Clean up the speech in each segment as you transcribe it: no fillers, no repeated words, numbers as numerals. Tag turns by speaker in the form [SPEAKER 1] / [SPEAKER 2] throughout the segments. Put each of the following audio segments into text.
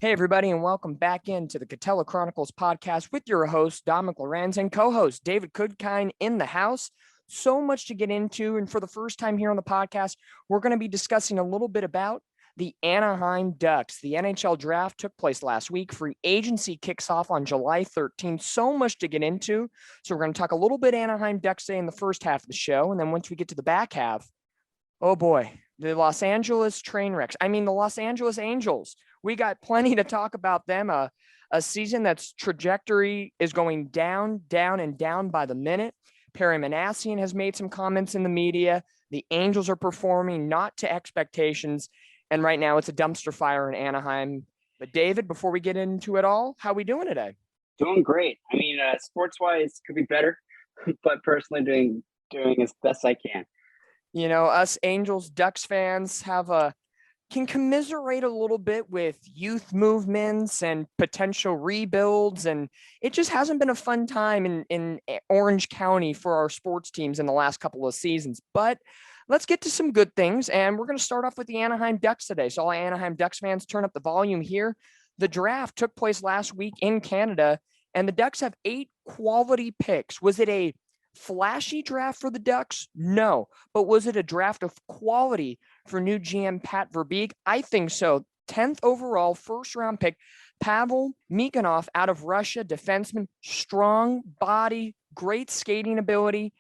[SPEAKER 1] Hey, everybody, and welcome back into the Katella Chronicles podcast with your host, Dominick Lorenz, and co-host David Goodkind in the house. So much to get into, and for the first time here on the podcast, we're going to be discussing a little bit about the Anaheim Ducks. The NHL draft took place last week. Free agency kicks off on July 13th. So much to get into. So we're going to talk a little bit Anaheim Ducks Day in the first half of the show, and then once we get to the back half, oh boy, the Los Angeles train wrecks. The Los Angeles Angels. We got plenty to talk about them. A season that's trajectory is going down, down, and down by the minute. Perry Minasian has made some comments in the media. The Angels are performing not to expectations. And right now it's a dumpster fire in Anaheim. But David, before we get into it all, how are we doing today?
[SPEAKER 2] Doing great. Sports-wise could be better, but personally doing as best I can.
[SPEAKER 1] You know, us Angels Ducks fans can commiserate a little bit with youth movements and potential rebuilds. And it just hasn't been a fun time in Orange County for our sports teams in the last couple of seasons. But let's get to some good things. And we're going to start off with the Anaheim Ducks today. So all Anaheim Ducks fans, turn up the volume here. The draft took place last week in Canada, and the Ducks have 8 quality picks. Was it a flashy draft for the Ducks? No. But was it a draft of quality for new GM Pat Verbeek? I think so. 10th overall, first-round pick, Pavel Mikhanov out of Russia, defenseman, strong body, great skating ability.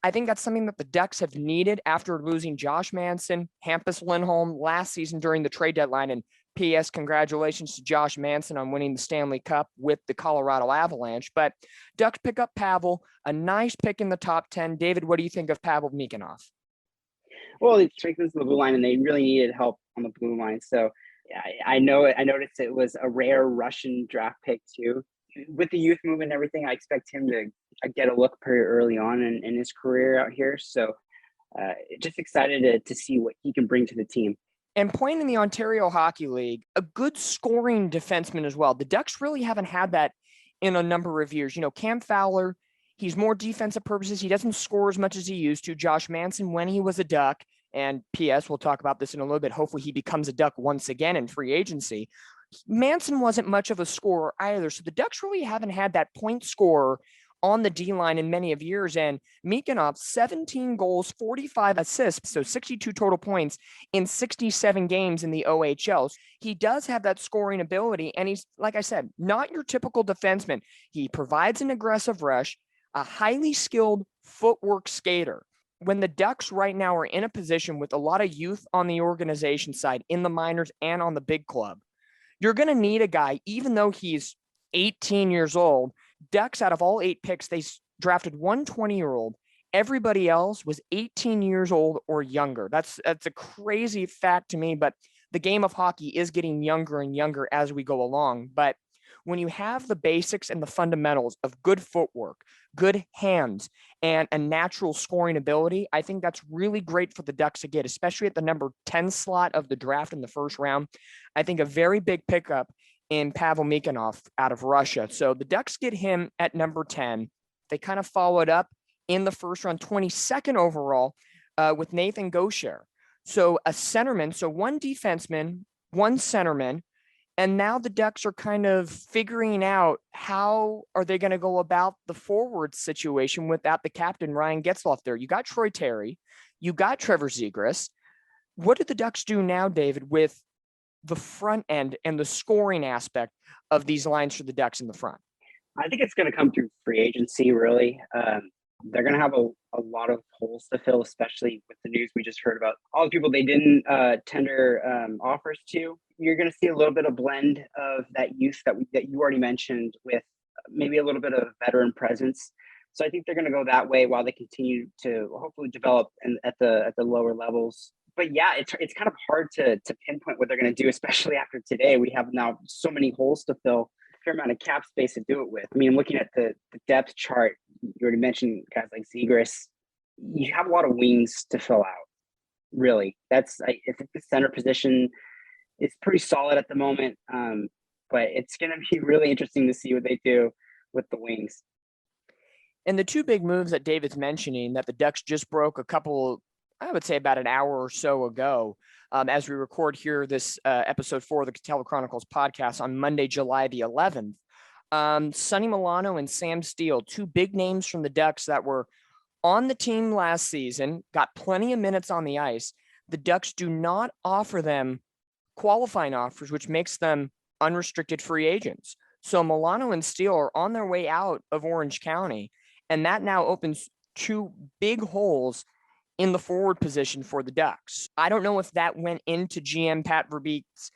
[SPEAKER 1] I think that's something that the Ducks have needed after losing Josh Manson, Hampus Lindholm last season during the trade deadline. And P.S. Congratulations to Josh Manson on winning the Stanley Cup with the Colorado Avalanche. But Ducks pick up Pavel, a nice pick in the top 10. David, what do you think of Pavel Mikhanov?
[SPEAKER 2] Well, it strengthens the blue line, and they really needed help on the blue line. So I noticed it was a rare Russian draft pick too. With the youth movement and everything, I expect him to get a look pretty early on in his career out here. So just excited to see what he can bring to the team.
[SPEAKER 1] And playing in the Ontario Hockey League, a good scoring defenseman as well. The Ducks really haven't had that in a number of years. You know, Cam Fowler, he's more defensive purposes. He doesn't score as much as he used to. Josh Manson, when he was a Duck, and P.S., we'll talk about this in a little bit. Hopefully he becomes a Duck once again in free agency. Manson wasn't much of a scorer either. So the Ducks really haven't had that point scorer on the D-line in many of years. And Mikhanov, 17 goals, 45 assists, so 62 total points in 67 games in the OHL. He does have that scoring ability, and he's, like I said, not your typical defenseman. He provides an aggressive rush, a highly skilled footwork skater. When the Ducks right now are in a position with a lot of youth on the organization side, in the minors and on the big club, you're going to need a guy, even though he's 18 years old. Ducks, out of all 8 picks, they drafted one 20-year-old. Everybody else was 18 years old or younger. That's a crazy fact to me, but the game of hockey is getting younger and younger as we go along. But when you have the basics and the fundamentals of good footwork, good hands, and a natural scoring ability, I think that's really great for the Ducks to get, especially at the number 10 slot of the draft in the first round. I think a very big pickup in Pavel Mikhanov out of Russia. So the Ducks get him at number 10. They kind of followed up in the first round, 22nd overall, with Nathan Gaucher. So a centerman, so one defenseman, one centerman, and now the Ducks are kind of figuring out how are they going to go about the forward situation without the captain, Ryan Getzlaf, there. You got Troy Terry, you got Trevor Zegras. What do the Ducks do now, David, with the front end and the scoring aspect of these lines for the Ducks in the front?
[SPEAKER 2] I think it's going to come through free agency, really. They're going to have a lot of holes to fill, especially with the news we just heard about all the people they didn't tender offers to. You're going to see a little bit of blend of that youth that you already mentioned with maybe a little bit of veteran presence. So I think they're going to go that way while they continue to hopefully develop at the lower levels. But yeah, it's kind of hard to pinpoint what they're going to do, especially after today. We have now so many holes to fill, a fair amount of cap space to do it with. I'm looking at the depth chart, you already mentioned guys like Zegras. You have a lot of wings to fill out, really. I think the center position is pretty solid at the moment, but it's going to be really interesting to see what they do with the wings.
[SPEAKER 1] And the 2 big moves that David's mentioning that the Ducks just broke a couple I would say about an hour or so ago, as we record here this episode 4 of the Katella Chronicles podcast on Monday, July the 11th. Sonny Milano and Sam Steele, two big names from the Ducks that were on the team last season, got plenty of minutes on the ice. The Ducks do not offer them qualifying offers, which makes them unrestricted free agents. So Milano and Steele are on their way out of Orange County, and that now opens two big holes in the forward position for the Ducks. I don't know if that went into GM Pat Verbeek's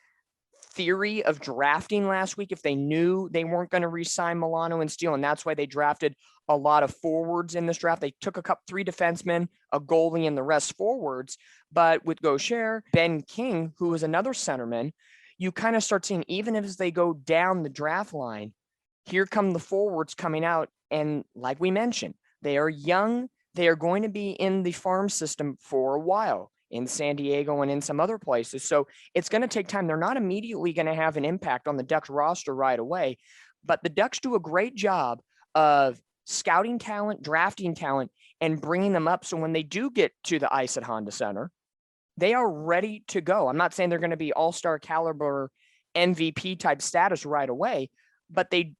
[SPEAKER 1] theory of drafting last week, if they knew they weren't going to re-sign Milano and Steele, and that's why they drafted a lot of forwards in this draft. They took three defensemen, a goalie, and the rest forwards. But with Gaucher, Ben King, who is another centerman, you kind of start seeing, even as they go down the draft line, here come the forwards coming out. And like we mentioned, they are young. They are going to be in the farm system for a while in San Diego and in some other places. So it's going to take time. They're not immediately going to have an impact on the Ducks roster right away, but the Ducks do a great job of scouting talent, drafting talent, and bringing them up. So when they do get to the ice at Honda Center, they are ready to go. I'm not saying they're going to be all-star caliber MVP type status right away, but the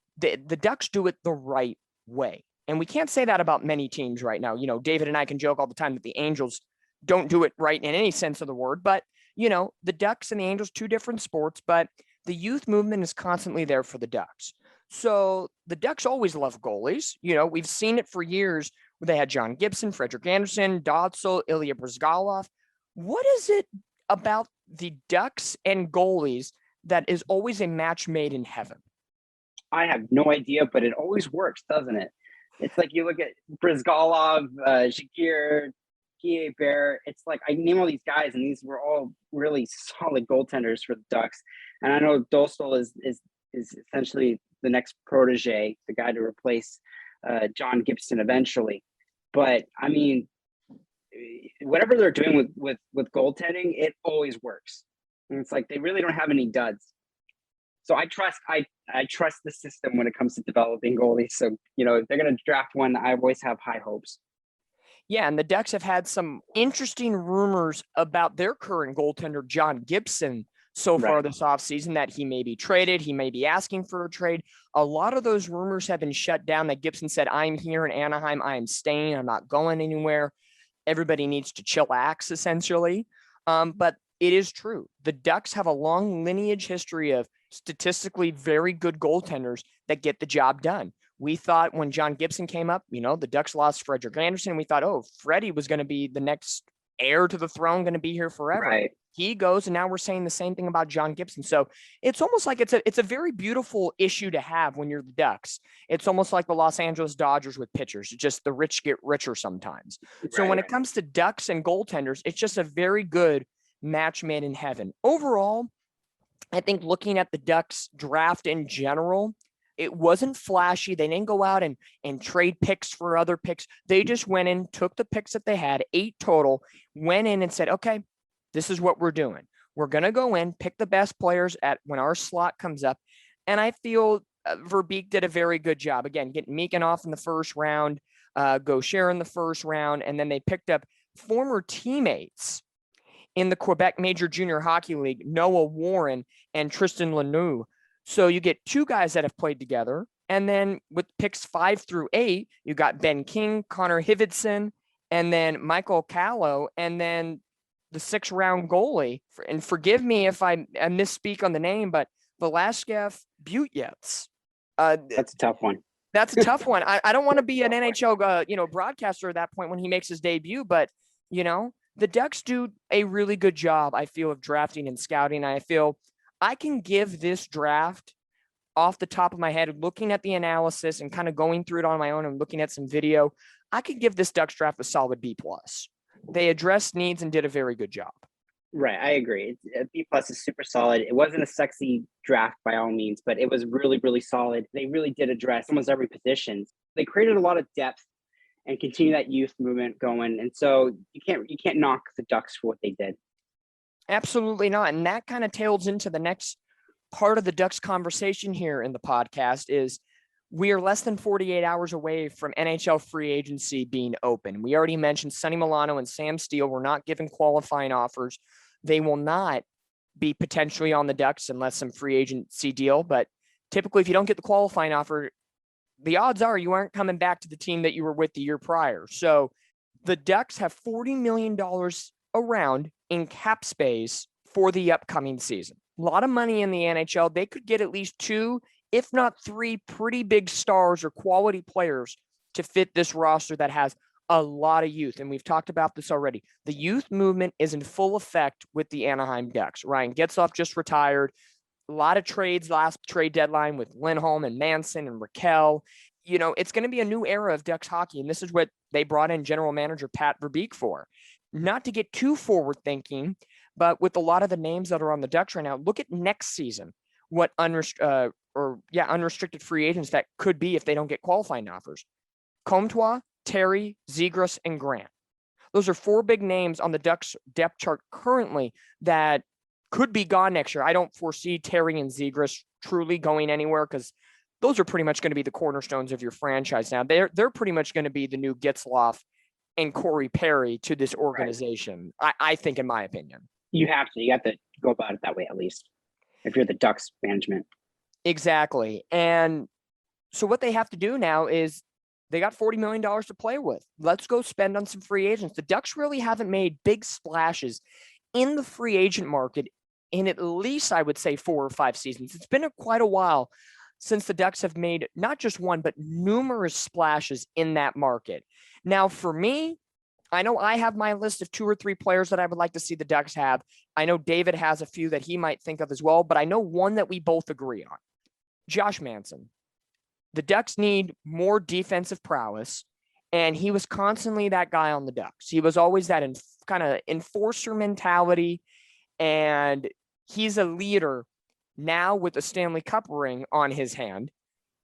[SPEAKER 1] Ducks do it the right way. And we can't say that about many teams right now. You know, David and I can joke all the time that the Angels don't do it right in any sense of the word, but you know, the Ducks and the Angels, two different sports, but the youth movement is constantly there for the Ducks. So the Ducks always love goalies. You know, we've seen it for years where they had John Gibson, Frederik Andersen, Dotzel, Ilya Brizgalov. What is it about the Ducks and goalies that is always a match made in heaven?
[SPEAKER 2] I have no idea, but it always works, doesn't it? It's like you look at Brizgalov, Shakir, Guy Bear. It's like I name all these guys, and these were all really solid goaltenders for the Ducks. And I know Dostal is essentially the next protege, the guy to replace John Gibson eventually. But I mean, whatever they're doing with goaltending, it always works. And it's like they really don't have any duds. So I trust the system when it comes to developing goalies. So, you know, if they're going to draft one, I always have high hopes.
[SPEAKER 1] Yeah, and the Ducks have had some interesting rumors about their current goaltender, John Gibson, so far this offseason, that he may be traded. He may be asking for a trade. A lot of those rumors have been shut down, that Gibson said, I'm here in Anaheim. I am staying. I'm not going anywhere. Everybody needs to chillax, essentially. But it is true. The Ducks have a long lineage history of statistically very good goaltenders that get the job done. We thought when John Gibson came up, you know, the Ducks lost Frederik Andersen. We thought, oh, Freddie was going to be the next heir to the throne, going to be here forever.
[SPEAKER 2] Right.
[SPEAKER 1] He goes, and now we're saying the same thing about John Gibson. So it's almost like it's a very beautiful issue to have when you're the Ducks. It's almost like the Los Angeles Dodgers with pitchers. Just the rich get richer sometimes. So when it comes to Ducks and goaltenders, it's just a very good match made in heaven. Overall, I think looking at the Ducks draft in general, it wasn't flashy. They didn't go out and trade picks for other picks. They just went in, took the picks that they had, 8 total, went in and said, okay, this is what we're doing. We're going to go in, pick the best players at when our slot comes up. And I feel Verbeek did a very good job. Again, getting Meekin off in the first round, Gaucher in the first round, and then they picked up former teammates in the Quebec Major Junior Hockey League, Noah Warren and Tristan Lanoux. So you get 2 guys that have played together. And then with picks 5 through 8, you got Ben King, Connor Hividson, and then Michael Callow, and then the 6th round goalie. And forgive me if I misspeak on the name, but Velasquez Butyets.
[SPEAKER 2] That's a tough one.
[SPEAKER 1] That's a tough one. I don't want to be an NHL broadcaster at that point when he makes his debut, but the Ducks do a really good job, I feel, of drafting and scouting. I feel I can give this draft off the top of my head, looking at the analysis and kind of going through it on my own and looking at some video. I could give this Ducks draft a solid B+. They addressed needs and did a very good job.
[SPEAKER 2] Right. I agree. B+ is super solid. It wasn't a sexy draft by all means, but it was really, really solid. They really did address almost every position. They created a lot of depth and continue that youth movement going. And so you can't knock the Ducks for what they did.
[SPEAKER 1] Absolutely not. And that kind of tails into the next part of the Ducks conversation here in the podcast is We are less than 48 hours away from NHL free agency being open. We already mentioned Sonny Milano and Sam Steele were not given qualifying offers. They will not be potentially on the Ducks unless some free agency deal. But typically, if you don't get the qualifying offer, the odds are you aren't coming back to the team that you were with the year prior. So the Ducks have $40 million around in cap space for the upcoming season. A lot of money in the NHL. They could get at least 2, if not 3 pretty big stars or quality players to fit this roster that has a lot of youth. And we've talked about this already. The youth movement is in full effect with the Anaheim Ducks. Ryan Getzlaf just retired. A lot of trades last trade deadline with Lindholm and Manson and Raquel. It's going to be a new era of Ducks hockey. And this is what they brought in general manager Pat Verbeek for. Not to get too forward thinking, but with a lot of the names that are on the Ducks right now, look at next season, what unrestricted free agents that could be if they don't get qualifying offers. Comtois, Terry, Zegras, and Grant. Those are 4 big names on the Ducks depth chart currently that could be gone next year. I don't foresee Terry and Zegras truly going anywhere because those are pretty much going to be the cornerstones of your franchise now. They're pretty much going to be the new Getzlaf and Corey Perry to this organization, right. I think, in my opinion.
[SPEAKER 2] You have to go about it that way, at least, if you're the Ducks management.
[SPEAKER 1] Exactly. And so what they have to do now is they got $40 million to play with. Let's go spend on some free agents. The Ducks really haven't made big splashes in the free agent market in at least, I would say, 4 or 5 seasons. It's been quite a while since the Ducks have made not just one, but numerous splashes in that market. Now, for me, I know I have my list of 2 or 3 players that I would like to see the Ducks have. I know David has a few that he might think of as well, but I know one that we both agree on. Josh Manson. The Ducks need more defensive prowess, and he was constantly that guy on the Ducks. He was always that kind of enforcer mentality, and he's a leader now with the Stanley Cup ring on his hand.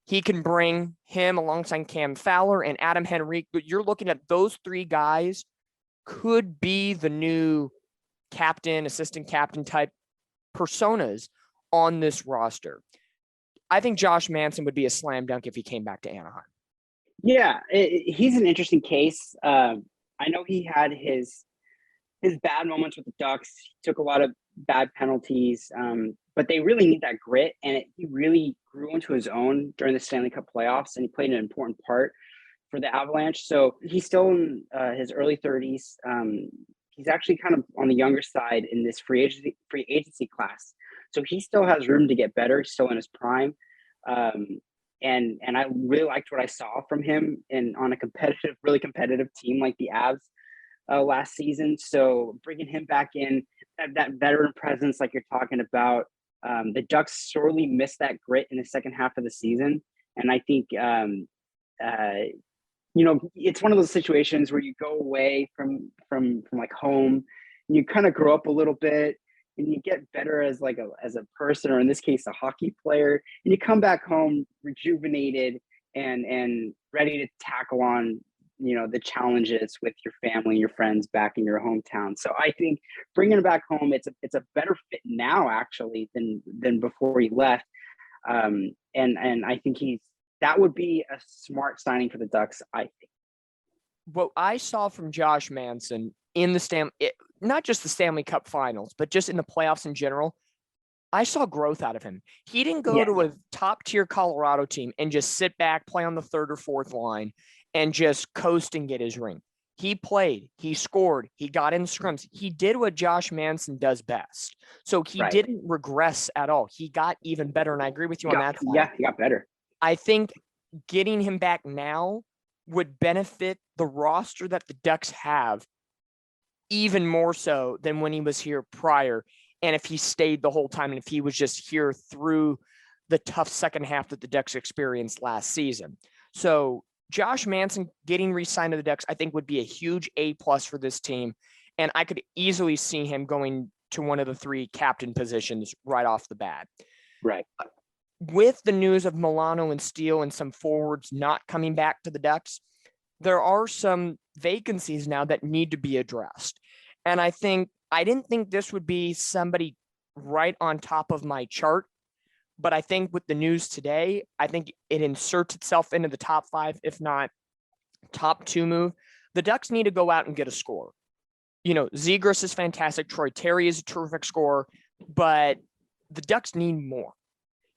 [SPEAKER 1] He can bring him alongside Cam Fowler and Adam Henrique, but you're looking at those 3 guys could be the new captain, assistant captain type personas on this roster. I think Josh Manson would be a slam dunk if he came back to Anaheim.
[SPEAKER 2] Yeah, he's an interesting case. I know he had his bad moments with the Ducks. He took a lot of bad penalties, but they really need that grit, and he really grew into his own during the Stanley Cup playoffs, and he played an important part for the Avalanche. So he's still in his early 30s. He's actually kind of on the younger side in this free agency class. So he still has room to get better. He's still in his prime. And I really liked what I saw from him on a really competitive team like the Avs last season. So bringing him back in, that veteran presence like you're talking about, the Ducks sorely missed that grit in the second half of the season. And I think, it's one of those situations where you go away from like home, and you kind of grow up a little bit, and you get better as a person, or in this case, a hockey player, and you come back home rejuvenated and ready to tackle on, the challenges with your family, your friends back in your hometown. So I think bringing him back home, it's a better fit now actually than before he left. And I think that would be a smart signing for the Ducks, I think.
[SPEAKER 1] What I saw from Josh Manson in not just the Stanley Cup finals, but just in the playoffs in general, I saw growth out of him. He didn't go to a top tier Colorado team and just sit back, play on the 3rd or 4th line and just coast and get his ring. He played, he scored, he got in scrums. He did what Josh Manson does best. So he didn't regress at all. He got even better. And I agree with you on that side.
[SPEAKER 2] Yeah, he got better.
[SPEAKER 1] I think getting him back now would benefit the roster that the Ducks have even more so than when he was here prior. And if he stayed the whole time, and if he was just here through the tough second half that the Ducks experienced last season. So Josh Manson getting re-signed to the Ducks, I think would be a huge A+ for this team. And I could easily see him going to one of the 3 captain positions right off the bat.
[SPEAKER 2] Right.
[SPEAKER 1] With the news of Milano and Steele and some forwards not coming back to the Ducks, there are some vacancies now that need to be addressed. And I didn't think this would be somebody right on top of my chart, But I think with the news today, I think it inserts itself into the top 5, if not top 2 move. The Ducks need to go out and get a score. Zegras is fantastic. Troy Terry is a terrific scorer, but the Ducks need more.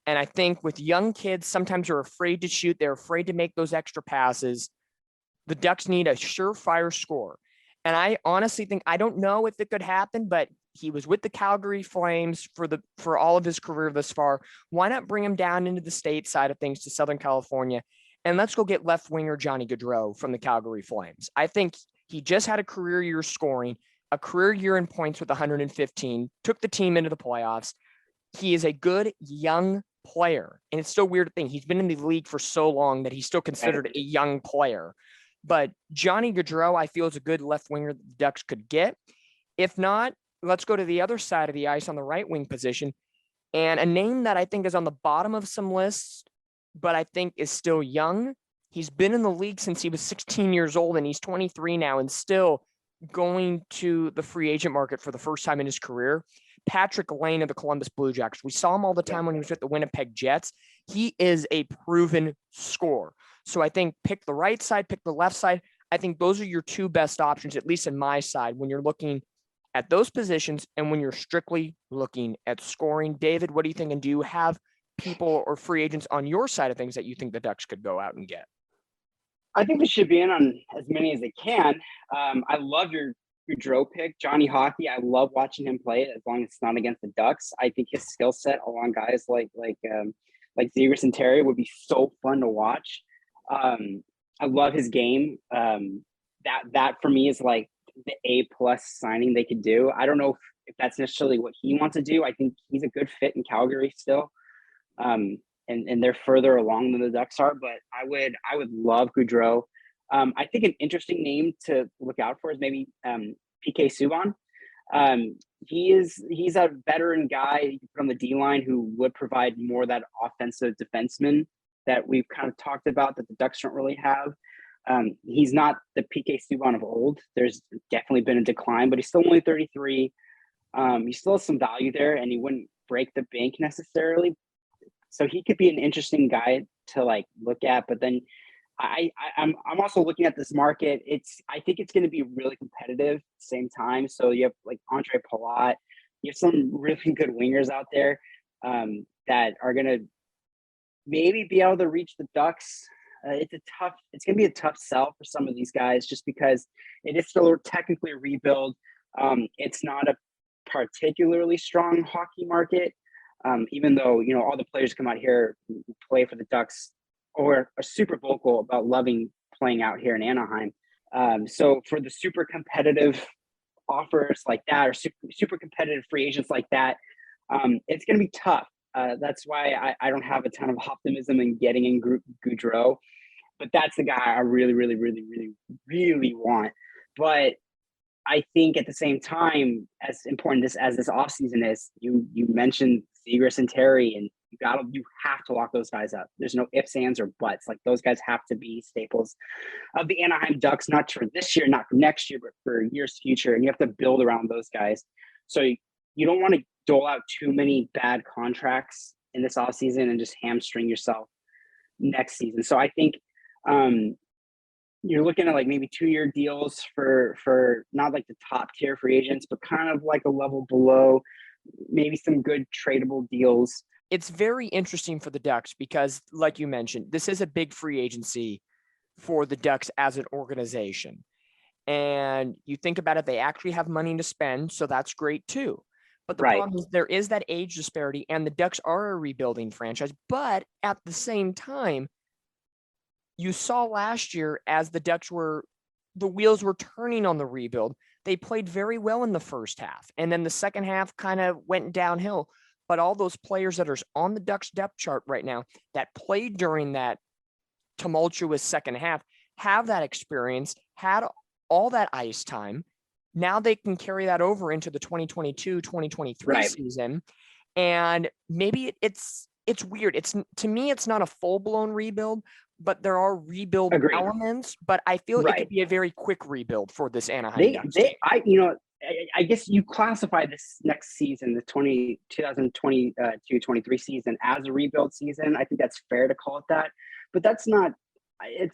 [SPEAKER 1] And I think with young kids, sometimes they're afraid to shoot. They're afraid to make those extra passes. The Ducks need a surefire score. And I honestly think, I don't know if it could happen, but he was with the Calgary Flames for all of his career thus far. Why not bring him down into the state side of things to Southern California? And let's go get left winger Johnny Gaudreau from the Calgary Flames. I think he just had a career year scoring, a career year in points with 115, took the team into the playoffs. He is a good young player. And it's still a weird thing. He's been in the league for so long that he's still considered a young player. But Johnny Gaudreau, I feel, is a good left winger the Ducks could get. If not, let's go to the other side of the ice on the right wing position. And a name that I think is on the bottom of some lists, but I think is still young. He's been in the league since he was 16 years old, and he's 23 now and still going to the free agent market for the first time in his career. Patrick Lane of the Columbus Blue Jackets. We saw him all the time when he was with the Winnipeg Jets. He is a proven scorer. So I think pick the right side, pick the left side. I think those are your 2 best options, at least in my side, when you're looking at those positions and when you're strictly looking at scoring. David, what do you think? And do you have people or free agents on your side of things that you think the Ducks could go out and get?
[SPEAKER 2] I think they should be in on as many as they can. I love your Gaudreau pick, Johnny Hockey. I love watching him play as long as it's not against the Ducks. I think his skill set along guys like Zegras and Terry would be so fun to watch. I love his game. That for me is like the A+ signing they could do. I don't know if that's necessarily what he wants to do. I think he's a good fit in Calgary still. And they're further along than the Ducks are, but I would love Gaudreau. I think an interesting name to look out for is maybe PK Subban. He's a veteran guy from the D line who would provide more of that offensive defenseman that we've kind of talked about that the Ducks don't really have. He's not the PK Subban of old. There's definitely been a decline, but he's still only 33. He still has some value there, and he wouldn't break the bank necessarily. So he could be an interesting guy to like look at. But then I'm also looking at this market. I think it's going to be really competitive at the same time. So you have like Andre Palat. You have some really good wingers out there that are going to maybe be able to reach the Ducks. It's going to be a tough sell for some of these guys just because it is still technically a rebuild. It's not a particularly strong hockey market, even though, all the players come out here who play for the Ducks or are super vocal about loving playing out here in Anaheim. So for the super competitive offers like that or super competitive free agents like that, it's going to be tough. That's why I don't have a ton of optimism in getting in Gaudreau, but that's the guy I really, really, really, really, really want. But I think at the same time, as important as this offseason is, you mentioned Zegras and Terry, and you have to lock those guys up. There's no ifs, ands, or buts. Like those guys have to be staples of the Anaheim Ducks, not for this year, not for next year, but for years future. And you have to build around those guys. So you don't want to dole out too many bad contracts in this offseason and just hamstring yourself next season. So I think you're looking at like maybe 2-year deals for not like the top tier free agents, but kind of like a level below, maybe some good tradable deals.
[SPEAKER 1] It's very interesting for the Ducks because, like you mentioned, this is a big free agency for the Ducks as an organization. And you think about it, they actually have money to spend, so that's great too. But the problem is there is that age disparity, and the Ducks are a rebuilding franchise. But at the same time, you saw last year as the Ducks the wheels were turning on the rebuild. They played very well in the first half, and then the second half kind of went downhill. But all those players that are on the Ducks depth chart right now that played during that tumultuous second half have that experience, had all that ice time. Now they can carry that over into the 2022-2023 season. And maybe it's weird. To me, it's not a full-blown rebuild, but there are rebuild elements. But I feel it could be a very quick rebuild for this Anaheim Ducks team.
[SPEAKER 2] I guess you classify this next season, the 2022-23 season, as a rebuild season. I think that's fair to call it that, but it's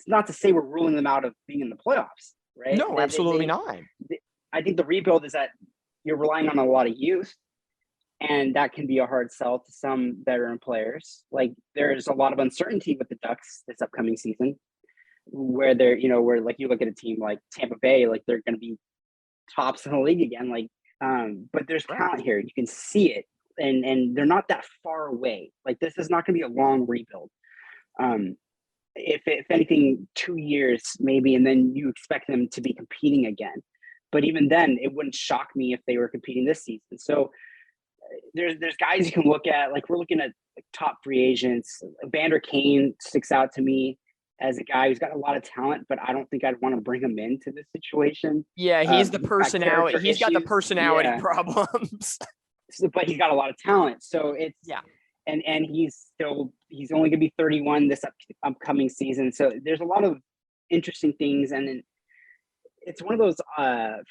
[SPEAKER 2] not to say we're ruling them out of being in the playoffs, right?
[SPEAKER 1] No, absolutely not.
[SPEAKER 2] I think the rebuild is that you're relying on a lot of youth, and that can be a hard sell to some veteran players. Like, there's a lot of uncertainty with the Ducks this upcoming season, where where like you look at a team like Tampa Bay, like they're going to be tops in the league again. Like, but there's talent here. You can see it, and they're not that far away. Like, this is not going to be a long rebuild. If anything, 2 years maybe, and then you expect them to be competing again. But even then, it wouldn't shock me if they were competing this season. So there's guys you can look at. Like, we're looking at like top free agents. Vander Kane sticks out to me as a guy who's got a lot of talent, but I don't think I'd want to bring him into this situation.
[SPEAKER 1] Yeah, he's the personality. He's got the personality problems.
[SPEAKER 2] But he's got a lot of talent. So it's and he's only gonna be 31 this upcoming season. So there's a lot of interesting things, and then it's one of those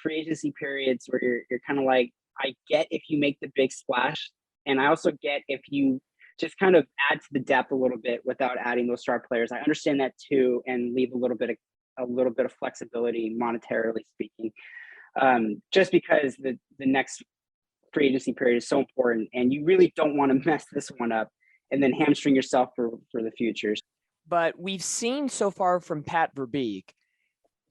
[SPEAKER 2] free agency periods where you're kind of like, I get if you make the big splash, and I also get if you just kind of add to the depth a little bit without adding those star players. I understand that too, and leave a little bit of flexibility monetarily speaking, just because the next free agency period is so important, and you really don't want to mess this one up and then hamstring yourself for the futures.
[SPEAKER 1] But we've seen so far from Pat Verbeek,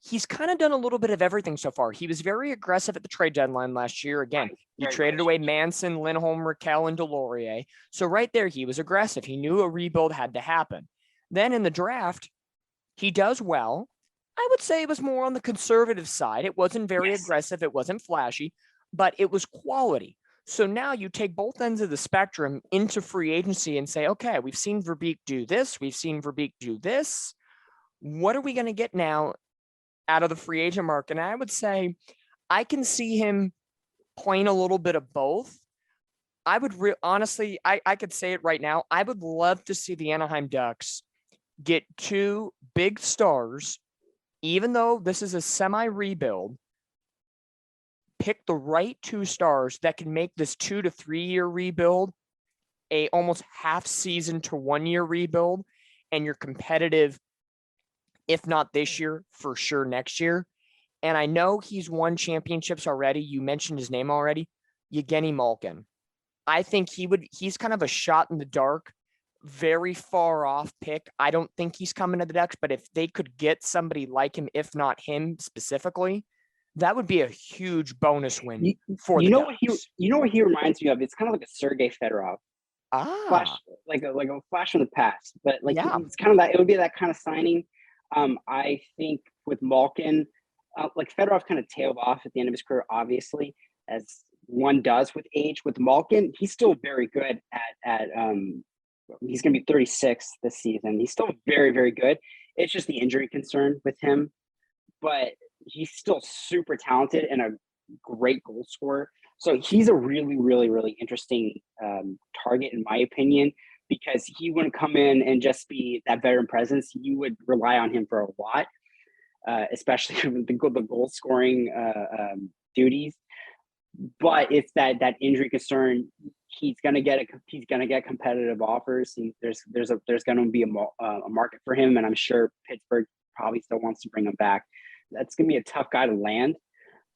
[SPEAKER 1] he's kind of done a little bit of everything so far. He was very aggressive at the trade deadline last year. Again, he traded away Manson, Lindholm, Raquel, and Delorier. So right there, he was aggressive. He knew a rebuild had to happen. Then in the draft, he does well. I would say it was more on the conservative side. It wasn't very aggressive. It wasn't flashy, but it was quality. So now you take both ends of the spectrum into free agency and say, okay, we've seen Verbeek do this. We've seen Verbeek do this. What are we going to get now out of the free agent market? And I would say I can see him playing a little bit of both. I would honestly, I could say it right now. I would love to see the Anaheim Ducks get two big stars, even though this is a semi-rebuild, pick the right two stars that can make this 2 to 3 year rebuild a almost half season to 1 year rebuild, and you're competitive, if not this year, for sure next year. And I know he's won championships already. You mentioned his name already, Evgeny Malkin. I think he's kind of a shot in the dark, very far off pick. I don't think he's coming to the Ducks, but if they could get somebody like him, if not him specifically, that would be a huge bonus win for the Ducks.
[SPEAKER 2] What he reminds me of? It's kind of like a Sergei Fedorov. Flash, like a flash from the past, but it's kind of that. It would be that kind of signing. I think with Malkin, like Fedorov kind of tailed off at the end of his career, obviously, as one does with age. With Malkin, he's still very good at he's going to be 36 this season. He's still very, very good. It's just the injury concern with him, but he's still super talented and a great goal scorer. So he's a really, really, really interesting target, in my opinion, because he wouldn't come in and just be that veteran presence. You would rely on him for a lot, especially with the goal scoring duties. But it's that injury concern. He's gonna get competitive offers. There's gonna be a market for him, and I'm sure Pittsburgh probably still wants to bring him back. That's gonna be a tough guy to land,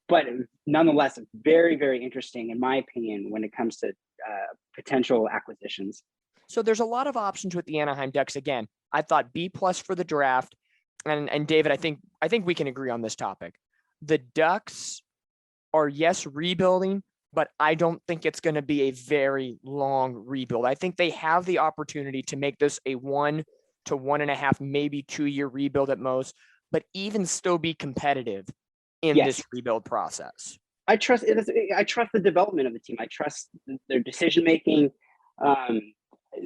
[SPEAKER 2] but nonetheless, very, very interesting in my opinion when it comes to potential acquisitions.
[SPEAKER 1] So there's a lot of options with the Anaheim Ducks. Again, I thought B+ for the draft, and David, I think we can agree on this topic. The Ducks are, yes, rebuilding, but I don't think it's going to be a very long rebuild. I think they have the opportunity to make this a 1 to 1.5, maybe 2 year rebuild at most, but even still be competitive in this rebuild process.
[SPEAKER 2] I trust the development of the team. I trust their decision making.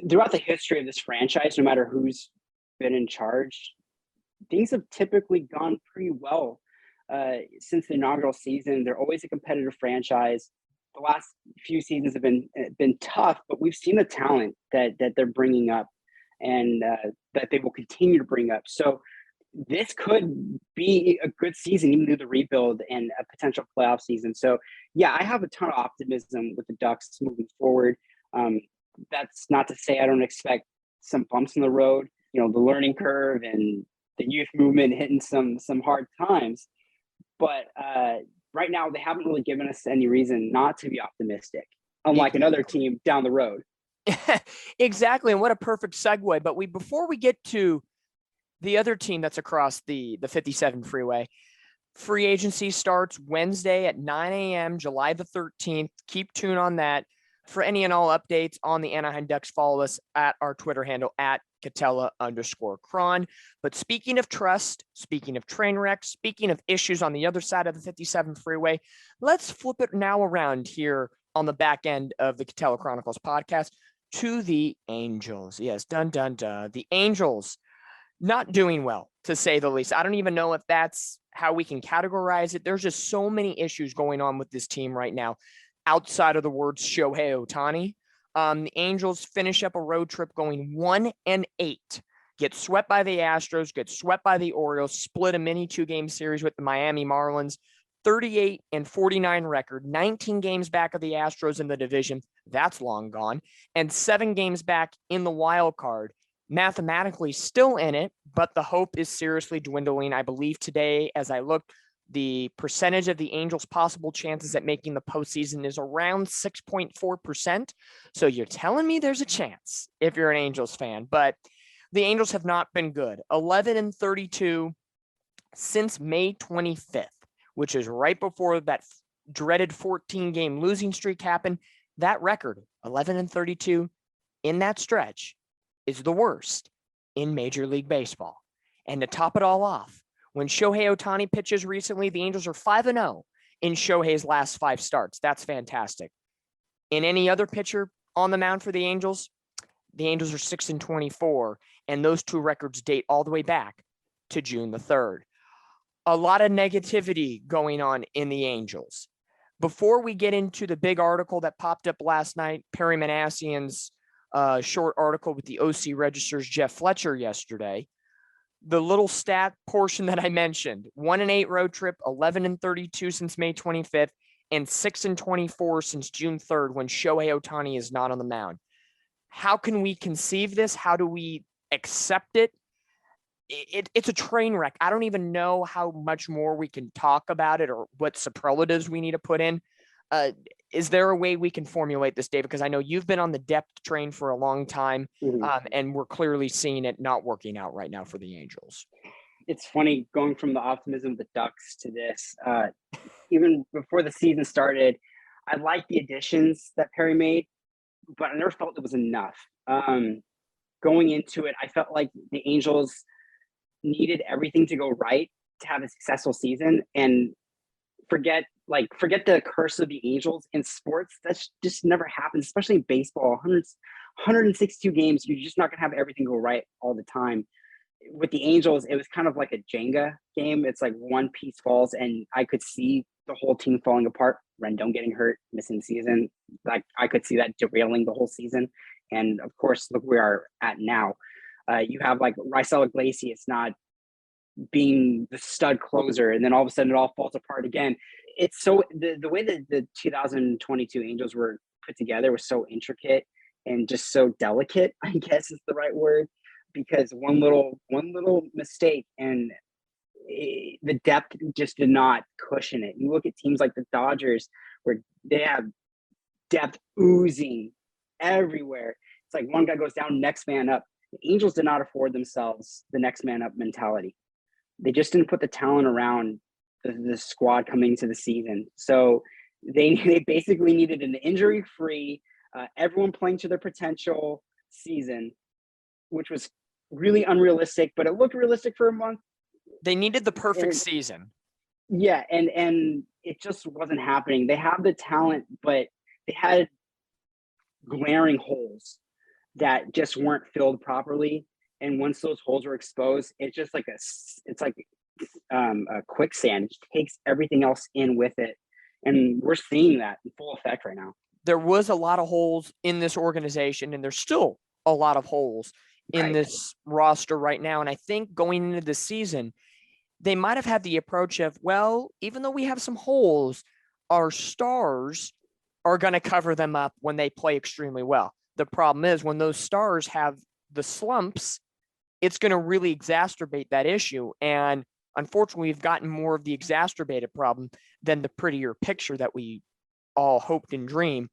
[SPEAKER 2] Throughout the history of this franchise, no matter who's been in charge, things have typically gone pretty well. Since the inaugural season, they're always a competitive franchise. The last few seasons have been tough, but we've seen the talent that they're bringing up, and that they will continue to bring up. So this could be a good season, even through the rebuild and a potential playoff season. So, yeah, I have a ton of optimism with the Ducks moving forward. That's not to say I don't expect some bumps in the road. You know, the learning curve and the youth movement hitting some hard times. But right now, they haven't really given us any reason not to be optimistic, unlike another team down the road.
[SPEAKER 1] Exactly, and what a perfect segue. But before we get to the other team that's across the 57 freeway, free agency starts Wednesday at 9 a.m., July the 13th. Keep tuned on that. For any and all updates on the Anaheim Ducks, follow us at our Twitter handle at Katella_Chron. But speaking of trust, speaking of train wrecks, speaking of issues on the other side of the 57 freeway, let's flip it now around here on the back end of the Katella Chronicles podcast to the Angels. Yes, dun, dun, dun. The Angels not doing well, to say the least. I don't even know if that's how we can categorize it. There's just so many issues going on with this team right now, outside of the words Shohei Ohtani. The Angels finish up a road trip going 1-8, get swept by the Astros, get swept by the Orioles, split a mini 2-game series with the Miami Marlins, 38-49 record, 19 games back of the Astros in the division. That's long gone. And 7 games back in the wild card. Mathematically still in it, but the hope is seriously dwindling. I believe today, as I looked, the percentage of the Angels' possible chances at making the postseason is around 6.4%. So you're telling me there's a chance if you're an Angels fan, but the Angels have not been good. 11-32 since May 25th, which is right before that dreaded 14-game losing streak happened. That record, 11-32 in that stretch, is the worst in Major League Baseball. And to top it all off, when Shohei Ohtani pitches recently, the Angels are 5-0 in Shohei's last 5 starts. That's fantastic. In any other pitcher on the mound for the Angels are 6-24, and those 2 records date all the way back to June the 3rd. A lot of negativity going on in the Angels. Before we get into the big article that popped up last night, Perry Minasian's short article with the OC Register's Jeff Fletcher yesterday, the little stat portion that I mentioned, 1-8 road trip, 11-32 since May 25th, and 6-24 since June 3rd when Shohei Ohtani is not on the mound. How can we conceive this? How do we accept it? It's a train wreck. I don't even know how much more we can talk about it or what superlatives we need to put in. Is there a way we can formulate this, David? Because I know you've been on the depth train for a long time, and we're clearly seeing it not working out right now for the Angels.
[SPEAKER 2] It's funny going from the optimism of the Ducks to this. Even before the season started, I liked the additions that Perry made, but I never felt it was enough. Going into it, I felt like the Angels needed everything to go right to have a successful season, and forget the curse of the Angels in sports. That's just never happens, especially in baseball. 162 games, you're just not going to have everything go right all the time. With the Angels, it was kind of like a Jenga game. It's like one piece falls, and I could see the whole team falling apart. Rendon getting hurt, missing the season. Like, I could see that derailing the whole season. And of course, look where we are at now. You have like Raisel Iglesias not being the stud closer, and then all of a sudden it all falls apart again. It's so the way that the 2022 Angels were put together was so intricate and just so delicate, I guess is the right word, because one little mistake and the depth just did not cushion it. You look at teams like the Dodgers where they have depth oozing everywhere. It's like one guy goes down, next man up. The Angels did not afford themselves the next man up mentality. They just didn't put the talent around the squad coming into the season. So they basically needed an injury-free, everyone playing to their potential season, which was really unrealistic, but it looked realistic for a month.
[SPEAKER 1] They needed the perfect season.
[SPEAKER 2] Yeah, and it just wasn't happening. They have the talent, but they had glaring holes that just weren't filled properly. And once those holes were exposed, it's just like a quicksand. It just takes everything else in with it. And we're seeing that in full effect right now.
[SPEAKER 1] There was a lot of holes in this organization, and there's still a lot of holes. in
[SPEAKER 2] Right.
[SPEAKER 1] this roster right now. And I think going into the season, they might have had the approach of, well, even though we have some holes, our stars are going to cover them up when they play extremely well. The problem is when those stars have the slumps, it's going to really exacerbate that issue. And unfortunately, we've gotten more of the exacerbated problem than the prettier picture that we all hoped and dreamed.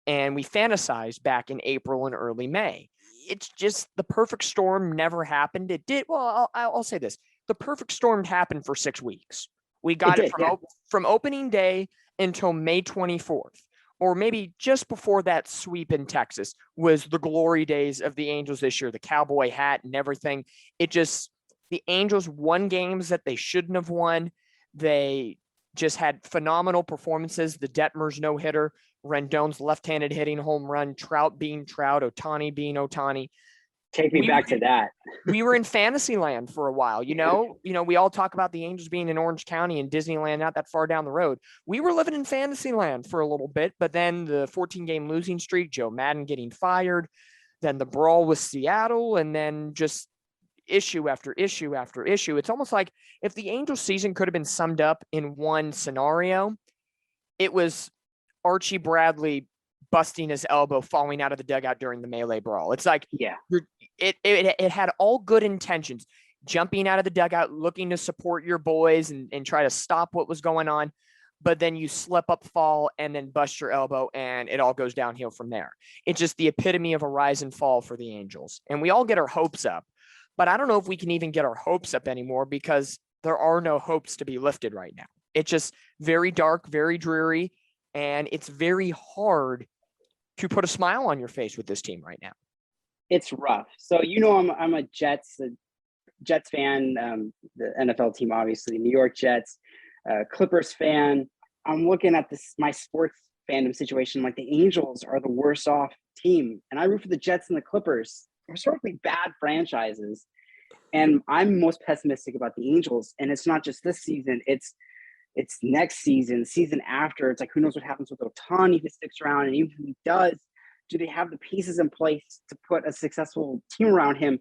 [SPEAKER 1] And we fantasized back in April and early May. It's just the perfect storm never happened. It did. Well, I'll say this. The perfect storm happened for 6 weeks. We
[SPEAKER 2] It
[SPEAKER 1] got it
[SPEAKER 2] did. Yeah.
[SPEAKER 1] from opening day until May 24th, or maybe just before that sweep in Texas was the glory days of the Angels this year, the cowboy hat and everything. The Angels won games that they shouldn't have won. They just had phenomenal performances. The Detmers no-hitter, Rendon's left-handed hitting home run, Trout being Trout, Ohtani being Ohtani.
[SPEAKER 2] Take me back to that.
[SPEAKER 1] We were in fantasy land for a while, we all talk about the Angels being in Orange County and Disneyland not that far down the road. We were living in fantasy land for a little bit, but then the 14-game losing streak, Joe Maddon getting fired, then the brawl with Seattle, and then just issue after issue after issue. It's almost like if the Angels season could have been summed up in one scenario, it was Archie Bradley busting his elbow, falling out of the dugout during the melee brawl. It's like,
[SPEAKER 2] Yeah.
[SPEAKER 1] It had all good intentions, jumping out of the dugout, looking to support your boys and try to stop what was going on. But then you slip up, fall, and then bust your elbow, and it all goes downhill from there. It's just the epitome of a rise and fall for the Angels. And we all get our hopes up, but I don't know if we can even get our hopes up anymore because there are no hopes to be lifted right now. It's just very dark, very dreary, and it's very hard to put a smile on your face with this team right now.
[SPEAKER 2] It's rough. So I'm a Jets fan, the NFL team, obviously, New York Jets, Clippers fan. I'm looking at my sports fandom situation. Like the Angels are the worst off team, and I root for the Jets and the Clippers, historically bad franchises. And I'm most pessimistic about the Angels. And it's not just this season; it's next season, season after. It's like, who knows what happens with Ohtani if he sticks around, and even if he does, do they have the pieces in place to put a successful team around him?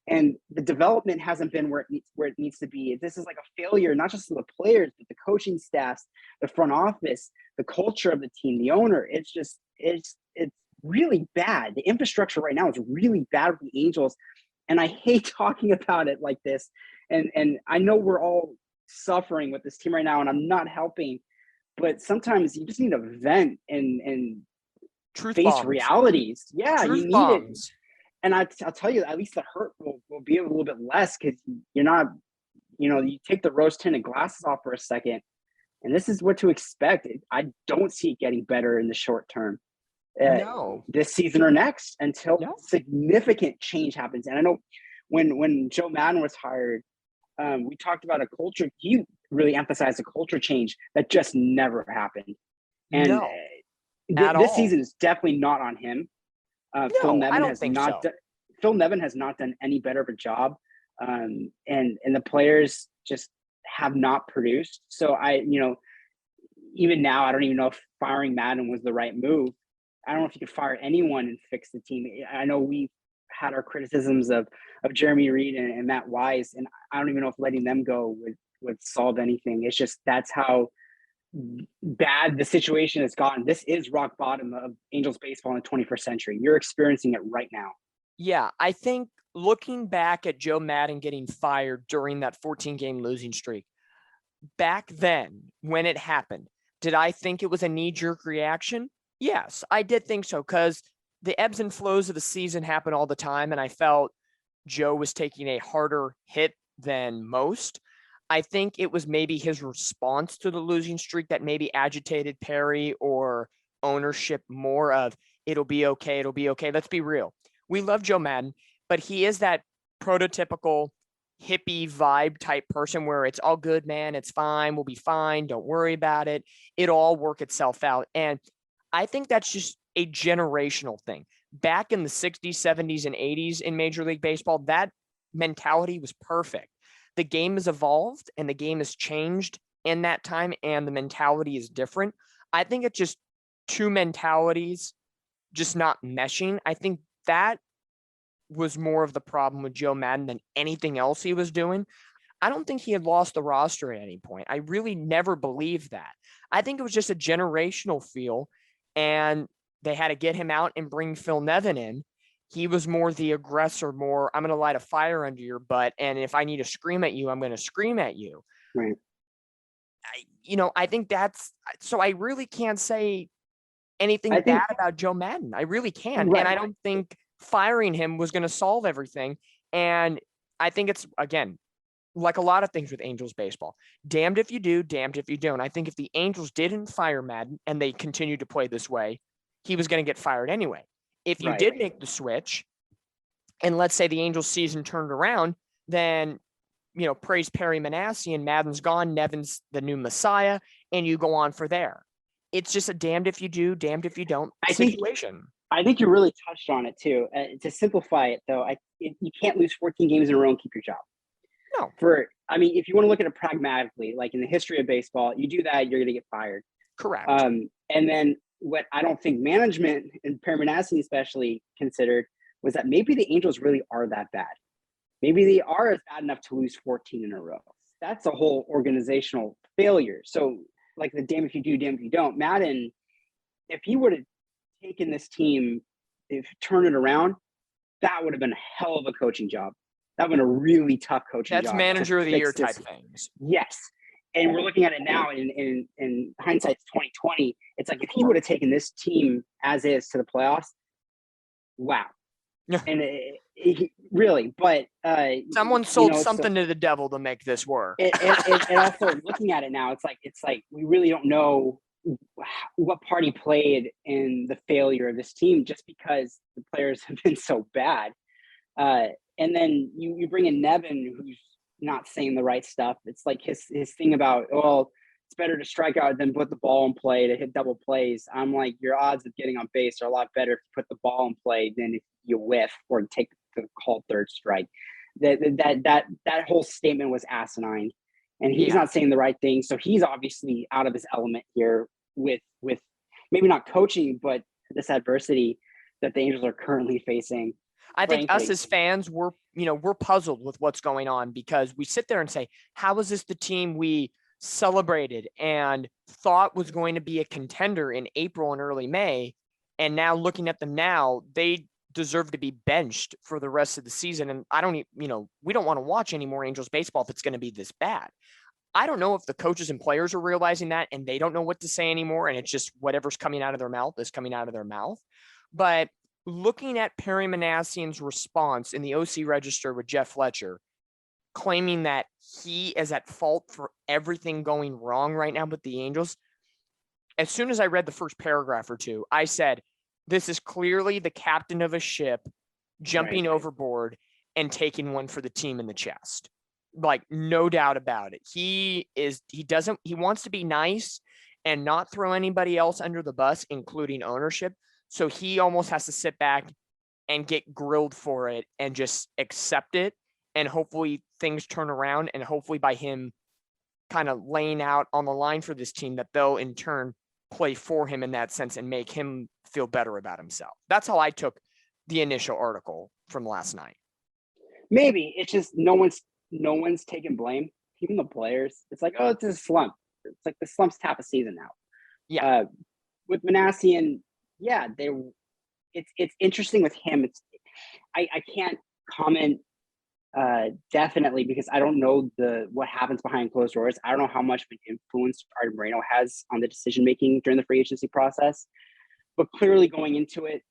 [SPEAKER 2] And the development hasn't been where it needs to be. This is like a failure, not just of the players, but the coaching staffs, the front office, the culture of the team, the owner. It's really bad. The infrastructure right now is really bad with the Angels. And I hate talking about it like this. And I know we're all suffering with this team right now, and I'm not helping. But sometimes you just need to vent and
[SPEAKER 1] Truth
[SPEAKER 2] face
[SPEAKER 1] bombs.
[SPEAKER 2] realities. Yeah,
[SPEAKER 1] Truth
[SPEAKER 2] you need
[SPEAKER 1] bombs.
[SPEAKER 2] it. And I'll tell you, at least the hurt will be a little bit less because you're not, you take the rose-tinted glasses off for a second, and this is what to expect. I don't see it getting better in the short term.
[SPEAKER 1] No.
[SPEAKER 2] This season or next until
[SPEAKER 1] No.
[SPEAKER 2] significant change happens. And I know when Joe Maddon was hired, we talked about a culture. He really emphasized a culture change that just never happened. And
[SPEAKER 1] No. At
[SPEAKER 2] this
[SPEAKER 1] all.
[SPEAKER 2] season is definitely not on him. Phil
[SPEAKER 1] No,
[SPEAKER 2] Nevin
[SPEAKER 1] I don't
[SPEAKER 2] has
[SPEAKER 1] think
[SPEAKER 2] not
[SPEAKER 1] so.
[SPEAKER 2] Phil Nevin has not done any better of a job, and the players just have not produced. So even now, I don't even know if firing Maddon was the right move. I don't know if you could fire anyone and fix the team. I know we've had our criticisms of Jeremy Reed and Matt Wise, and I don't even know if letting them go would solve anything. It's just that's how bad the situation has gotten. This is rock bottom of Angels baseball in the 21st century. You're experiencing it right now.
[SPEAKER 1] Yeah, I think looking back at Joe Maddon getting fired during that 14-game losing streak, back then when it happened, did I think it was a knee-jerk reaction? Yes, I did think so because the ebbs and flows of the season happen all the time, and I felt Joe was taking a harder hit than most. I think it was maybe his response to the losing streak that maybe agitated Perry or ownership more of it'll be okay. It'll be okay. Let's be real. We love Joe Maddon, but he is that prototypical hippie vibe type person where it's all good, man. It's fine. We'll be fine. Don't worry about it. It'll all work itself out. And I think that's just a generational thing. Back in the 60s, 70s, and 80s in Major League Baseball, that mentality was perfect. The game has evolved and the game has changed in that time, and the mentality is different. I think it's just two mentalities just not meshing. I think that was more of the problem with Joe Maddon than anything else he was doing. I don't think he had lost the roster at any point. I really never believed that. I think it was just a generational feel, and they had to get him out and bring Phil Nevin in. He was more the aggressor, more, I'm going to light a fire under your butt, and if I need to scream at you, I'm going to scream at you.
[SPEAKER 2] Right.
[SPEAKER 1] I think that's – so I really can't say anything bad about Joe Maddon. I really can't.
[SPEAKER 2] Right.
[SPEAKER 1] And I don't think firing him was going to solve everything. And I think it's, again, like a lot of things with Angels baseball, damned if you do, damned if you don't. I think if the Angels didn't fire Maddon and they continued to play this way, he was going to get fired anyway. If you did make the switch, and let's say the Angels season turned around, then, praise Perry Minasian, Maddon's gone, Nevin's the new Messiah, and you go on for there. It's just a damned if you do, damned if you don't situation.
[SPEAKER 2] I think you really touched on it too. To simplify it though, you can't lose 14 games in a row and keep your job.
[SPEAKER 1] No.
[SPEAKER 2] If you want to look at it pragmatically, like in the history of baseball, you do that, you're going to get fired.
[SPEAKER 1] Correct.
[SPEAKER 2] And then what I don't think management and Perry Minasian especially considered was that maybe the Angels really are that bad. Maybe they are as bad enough to lose 14 in a row. That's a whole organizational failure. So like the damn if you do, damn if you don't. Maddon, if he would have taken this team, turned it around, that would have been a hell of a coaching job. That would have been a really tough coaching job.
[SPEAKER 1] That's manager of the year type things.
[SPEAKER 2] Yes. And we're looking at it now in hindsight, 2020. It's like if he would have taken this team as is to the playoffs, wow. And really, but
[SPEAKER 1] someone sold something to the devil to make this work.
[SPEAKER 2] And also looking at it now, it's like we really don't know what part he played in the failure of this team, just because the players have been so bad. And then you bring in Nevin, who's not saying the right stuff. It's like his thing about, it's better to strike out than put the ball in play to hit double plays. I'm like, your odds of getting on base are a lot better if you put the ball in play than if you whiff or take the called third strike. That whole statement was asinine, and he's not saying the right thing. So he's obviously out of his element here with maybe not coaching, but this adversity that the Angels are currently facing.
[SPEAKER 1] I think us as fans, we're puzzled with what's going on, because we sit there and say, how is this the team we celebrated and thought was going to be a contender in April and early May? And now looking at them now, they deserve to be benched for the rest of the season. And we don't want to watch any more Angels baseball if it's going to be this bad. I don't know if the coaches and players are realizing that and they don't know what to say anymore. And it's just whatever's coming out of their mouth is coming out of their mouth. But looking at Perry Minasian's response in the OC Register with Jeff Fletcher, claiming that he is at fault for everything going wrong right now with the Angels, as soon as I read the first paragraph or two, I said, this is clearly the captain of a ship jumping overboard and taking one for the team in the chest. Like, no doubt about it. He wants to be nice and not throw anybody else under the bus, including ownership. So he almost has to sit back and get grilled for it and just accept it. And hopefully things turn around, and hopefully by him kind of laying out on the line for this team, that they'll in turn play for him in that sense and make him feel better about himself. That's how I took the initial article from last night.
[SPEAKER 2] Maybe it's just no one's taking blame, even the players. It's like, it's a slump. It's like the slump's half a season now.
[SPEAKER 1] Yeah.
[SPEAKER 2] With Minasian, it's interesting with him. I can't comment definitely, because I don't know what happens behind closed doors. I don't know how much of an influence Arte Moreno has on the decision making during the free agency process. But clearly going into it,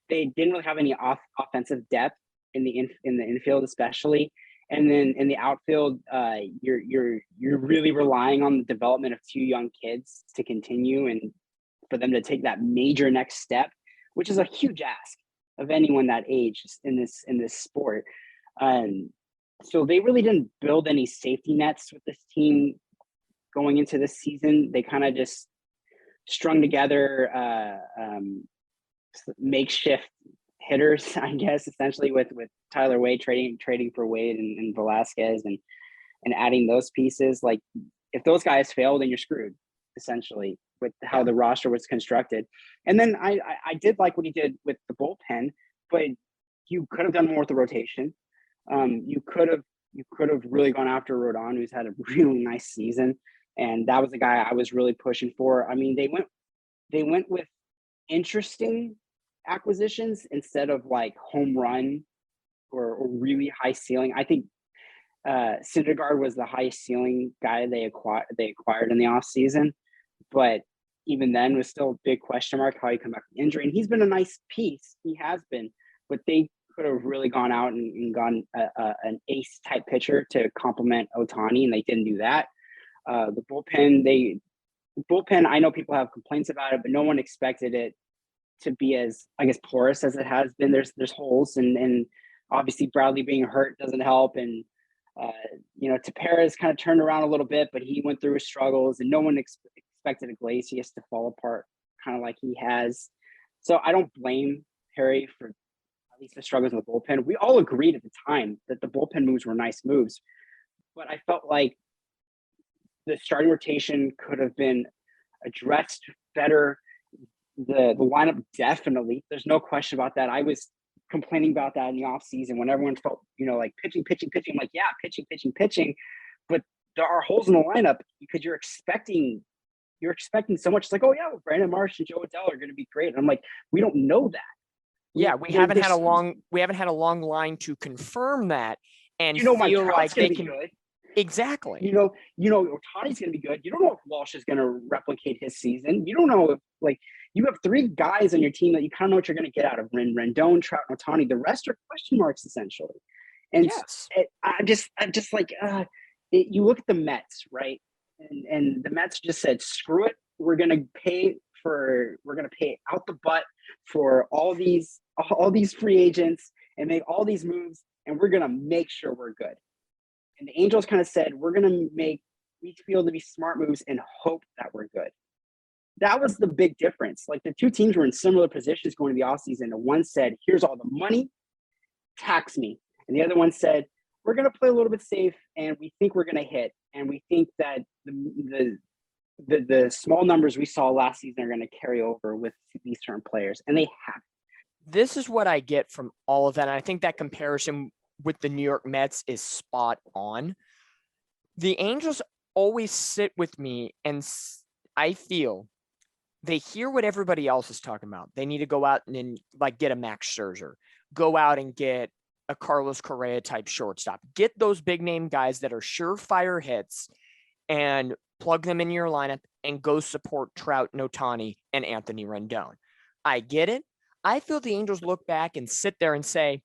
[SPEAKER 2] they didn't really have any offensive depth in the infield, especially. And then in the outfield, you're really relying on the development of two young kids to continue and for them to take that major next step, which is a huge ask of anyone that age in this sport. So they really didn't build any safety nets with this team going into this season. They kind of just strung together makeshift hitters, I guess, essentially with Tyler Wade trading for Wade and Velasquez and adding those pieces. Like, if those guys fail, then you're screwed, essentially, with how the roster was constructed. And then I did like what he did with the bullpen, but you could have done more with the rotation. You could have really gone after Rodon, who's had a really nice season, and that was the guy I was really pushing for. I mean, they went with interesting acquisitions instead of like home run or really high ceiling. I think Syndergaard was the highest ceiling guy they acquired in the offseason, but even then was still a big question mark how he come back from injury. And he's been a nice piece. He has been, but they could have really gone out and gone an ace type pitcher to complement Ohtani, and they didn't do that. The bullpen, I know people have complaints about it, but no one expected it to be as, I guess, porous as it has been. There's holes, and obviously Bradley being hurt doesn't help. And Tepera's kind of turned around a little bit, but he went through his struggles, and no one expected Iglesias to fall apart kind of like he has. So I don't blame Perry for at least the struggles in the bullpen. We all agreed at the time that the bullpen moves were nice moves, but I felt like the starting rotation could have been addressed better. The lineup, definitely. There's no question about that. I was complaining about that in the offseason when everyone felt, like pitching. I'm like, yeah, pitching. But there are holes in the lineup because you're expecting so much. It's like, oh yeah, well, Brandon Marsh and Joe Adell are going to be great. And I'm like, we don't know that.
[SPEAKER 1] Yeah, we haven't had a long line to confirm that, and
[SPEAKER 2] Mike
[SPEAKER 1] feel
[SPEAKER 2] Trout's
[SPEAKER 1] like they
[SPEAKER 2] be
[SPEAKER 1] can.
[SPEAKER 2] Good.
[SPEAKER 1] Exactly.
[SPEAKER 2] Ohtani's going to be good. You don't know if Walsh is going to replicate his season. You don't know if, you have three guys on your team that you kind of know what you're going to get out of: Rendon, Trout, and Ohtani. The rest are question marks essentially. And
[SPEAKER 1] yes,
[SPEAKER 2] you look at the Mets, right? And the Mets just said, screw it. We're going to pay out the butt for all these free agents and make all these moves, and we're going to make sure we're good. And the Angels kind of said, we're going to we feel to be smart moves and hope that we're good. That was the big difference. Like, the two teams were in similar positions going to the offseason. And one said, here's all the money, tax me. And the other one said, we're going to play a little bit safe, and we think we're going to hit. And we think that the small numbers we saw last season are going to carry over with these certain players. And they have.
[SPEAKER 1] This is what I get from all of that. And I think that comparison with the New York Mets is spot on. The Angels always sit with me, and I feel they hear what everybody else is talking about. They need to go out and get a Max Scherzer, go out and get a Carlos Correa type shortstop, get those big name guys that are surefire hits and plug them in your lineup and go support Trout and Ohtani and Anthony Rendon. I get it. I feel the Angels look back and sit there and say,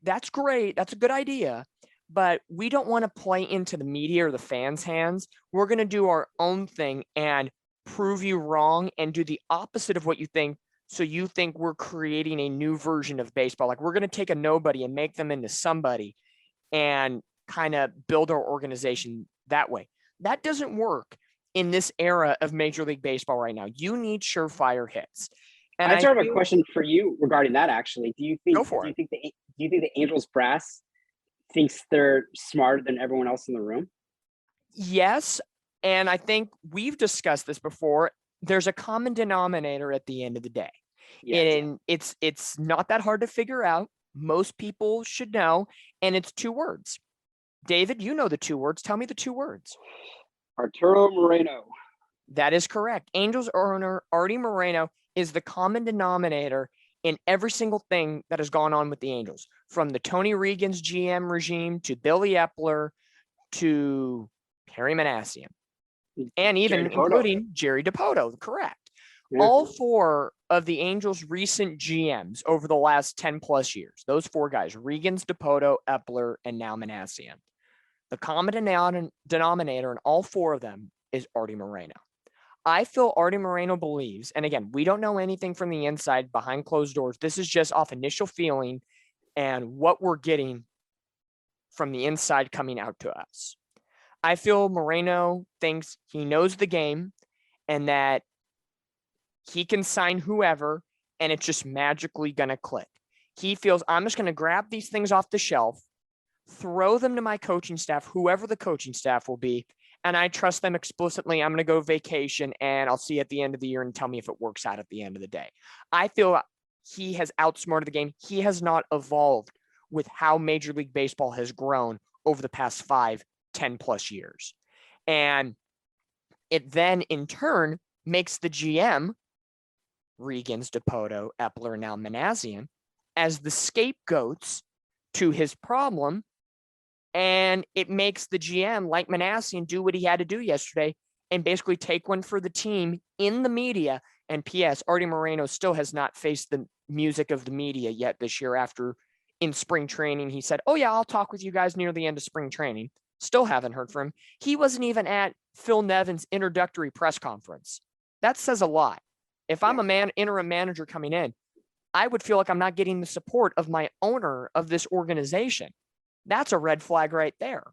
[SPEAKER 1] that's great. That's a good idea. But we don't want to play into the media or the fans' hands. We're going to do our own thing and prove you wrong and do the opposite of what you think. So you think we're creating a new version of baseball. Like, we're going to take a nobody and make them into somebody and kind of build our organization that way. That doesn't work in this era of Major League Baseball right now. You need surefire hits. And
[SPEAKER 2] I have a question for you regarding that. Actually, do you think the Angels brass thinks they're smarter than everyone else in the room?
[SPEAKER 1] Yes, and I think we've discussed this before. There's a common denominator at the end of the day, and it's not that hard to figure out. Most people should know, and it's two words. David, you know the two words. Tell me the two words.
[SPEAKER 2] Arturo Moreno.
[SPEAKER 1] That is correct. Angels owner Arte Moreno is the common denominator in every single thing that has gone on with the Angels, from the Tony Regan's GM regime to Billy Epler to Perry Minasian, and even including Jerry Dipoto. Correct. Yeah. All four of the Angels' recent GMs over the last 10 plus years, those four guys, Regan's, Dipoto, Epler, and now Minasian. The common denominator in all four of them is Arte Moreno. I feel Arte Moreno believes, and again, we don't know anything from the inside behind closed doors. This is just off initial feeling and what we're getting from the inside coming out to us. I feel Moreno thinks he knows the game and that he can sign whoever and it's just magically going to click. He feels, I'm just going to grab these things off the shelf, throw them to my coaching staff, whoever the coaching staff will be, and I trust them explicitly. I'm going to go vacation and I'll see you at the end of the year and tell me if it works out at the end of the day. I feel he has outsmarted the game. He has not evolved with how Major League Baseball has grown over the past 5-10 plus years. And it then in turn makes the GM, Regans, Dipoto, Epler, now Minasian, as the scapegoats to his problem. And it makes the GM, like Minasian, do what he had to do yesterday and basically take one for the team in the media. And P.S. Arte Moreno still has not faced the music of the media yet this year. After in spring training, he said, "Oh yeah, I'll talk with you guys near the end of spring training." Still haven't heard from him. He wasn't even at Phil Nevin's introductory press conference. That says a lot. If I'm a interim manager coming in, I would feel like I'm not getting the support of my owner of this organization. That's a red flag right there.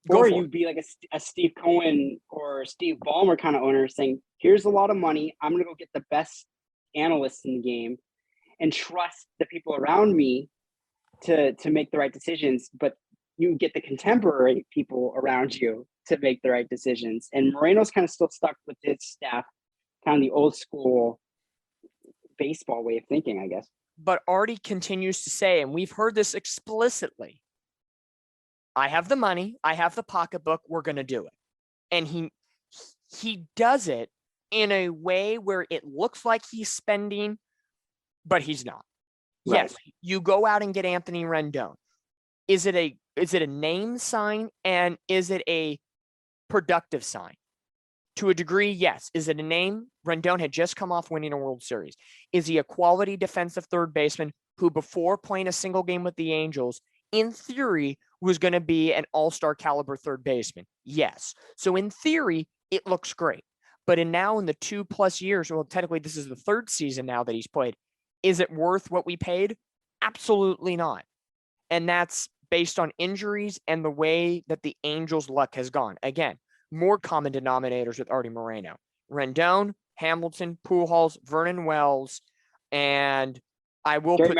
[SPEAKER 2] Or you'd be like a Steve Cohen or Steve Ballmer kind of owner saying, here's a lot of money. I'm going to go get the best analysts in the game and trust the people around me to make the right decisions. But you get the contemporary people around you to make the right decisions. And Moreno's kind of still stuck with his staff, kind of the old school baseball way of thinking, I guess.
[SPEAKER 1] But Arte continues to say, and we've heard this explicitly, I have the money, I have the pocketbook, we're going to do it. And he does it in a way where it looks like he's spending, but he's not. Right. Yes, you go out and get Anthony Rendon. Is it a name sign, and is it a productive sign? To a degree, yes. Is it a name? Rendon had just come off winning a World Series. Is he a quality defensive third baseman who, before playing a single game with the Angels, in theory, was going to be an all-star caliber third baseman? Yes. So in theory, it looks great. But in the 2+ years, well, technically this is the third season now that he's played, is it worth what we paid? Absolutely not. And that's based on injuries and the way that the Angels' luck has gone. Again, more common denominators with Arte Moreno. Rendon, Hamilton, Pujols, Vernon Wells, and I will put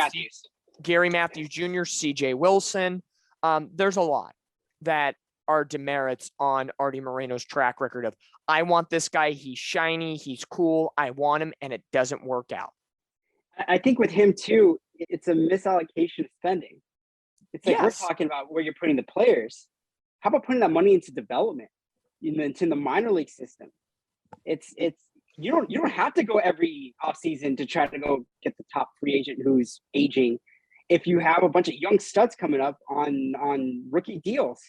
[SPEAKER 1] Gary Matthews Jr., C.J. Wilson. There's a lot that are demerits on Arte Moreno's track record of, I want this guy, he's shiny, he's cool, I want him, and it doesn't work out.
[SPEAKER 2] I think with him too, it's a misallocation of spending. It's like we're talking about where you're putting the players. How about putting that money into development, into the minor league system? It's you don't have to go every offseason to try to go get the top free agent who's aging. If you have a bunch of young studs coming up on rookie deals.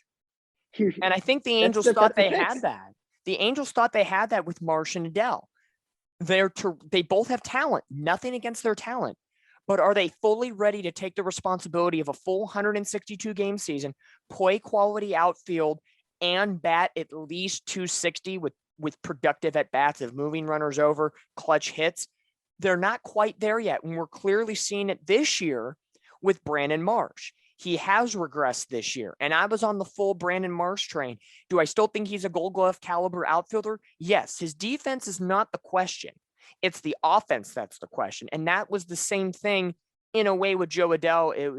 [SPEAKER 1] And I think the Angels thought they had that. The Angels thought they had that with Marsh and Adell. They both have talent, nothing against their talent, but are they fully ready to take the responsibility of a full 162 game season, play quality outfield, and bat at least 260 with productive at bats of moving runners over, clutch hits? They're not quite there yet. And we're clearly seeing it this year with Brandon Marsh. He has regressed this year, and I was on the full Brandon Marsh train. Do I still think he's a Gold Glove caliber outfielder? Yes. His defense is not the question. It's the offense that's the question. And that was the same thing in a way with Joe Adell. It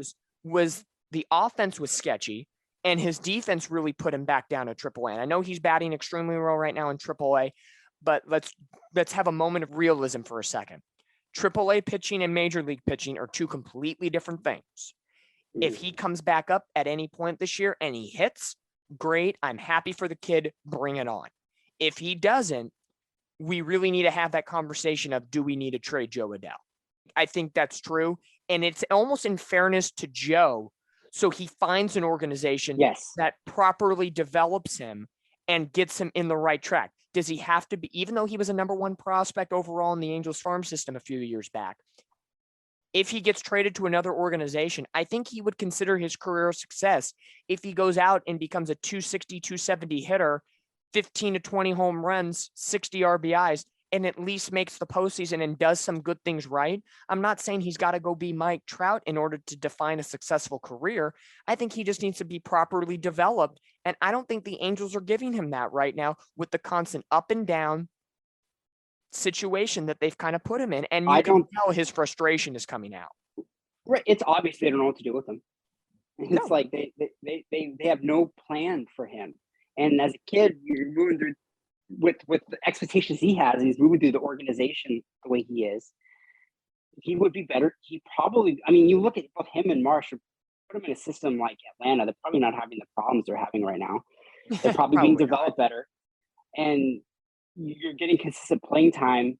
[SPEAKER 1] was the offense was sketchy, and his defense really put him back down to AAA. And I know he's batting extremely well right now in AAA, but let's have a moment of realism for a second. AAA pitching and Major League pitching are two completely different things. If he comes back up at any point this year and he hits, great. I'm happy for the kid. Bring it on. If he doesn't, we really need to have that conversation of, do we need to trade Joe Adell? I think that's true. And it's almost in fairness to Joe. So he finds an organization that properly develops him and gets him in the right track. Does he have to be, even though he was a #1 prospect overall in the Angels farm system a few years back, if he gets traded to another organization, I think he would consider his career a success if he goes out and becomes a 260, 270 hitter, 15 to 20 home runs, 60 RBIs, and at least makes the postseason and does some good things right. I'm not saying he's got to go be Mike Trout in order to define a successful career. I think he just needs to be properly developed. And I don't think the Angels are giving him that right now with the constant up and down situation that they've kind of put him in. And you can tell his frustration is coming out.
[SPEAKER 2] Right. It's obvious they don't know what to do with him. It's like they have no plan for him. And as a kid, you're moving through with the expectations he has, and he's moving through the organization the way he is. he would be better. He probably, I mean, you look at both him and Marsh, put him in a system like Atlanta, they're probably not having the problems they're having right now. They're probably being developed better. And you're getting consistent playing time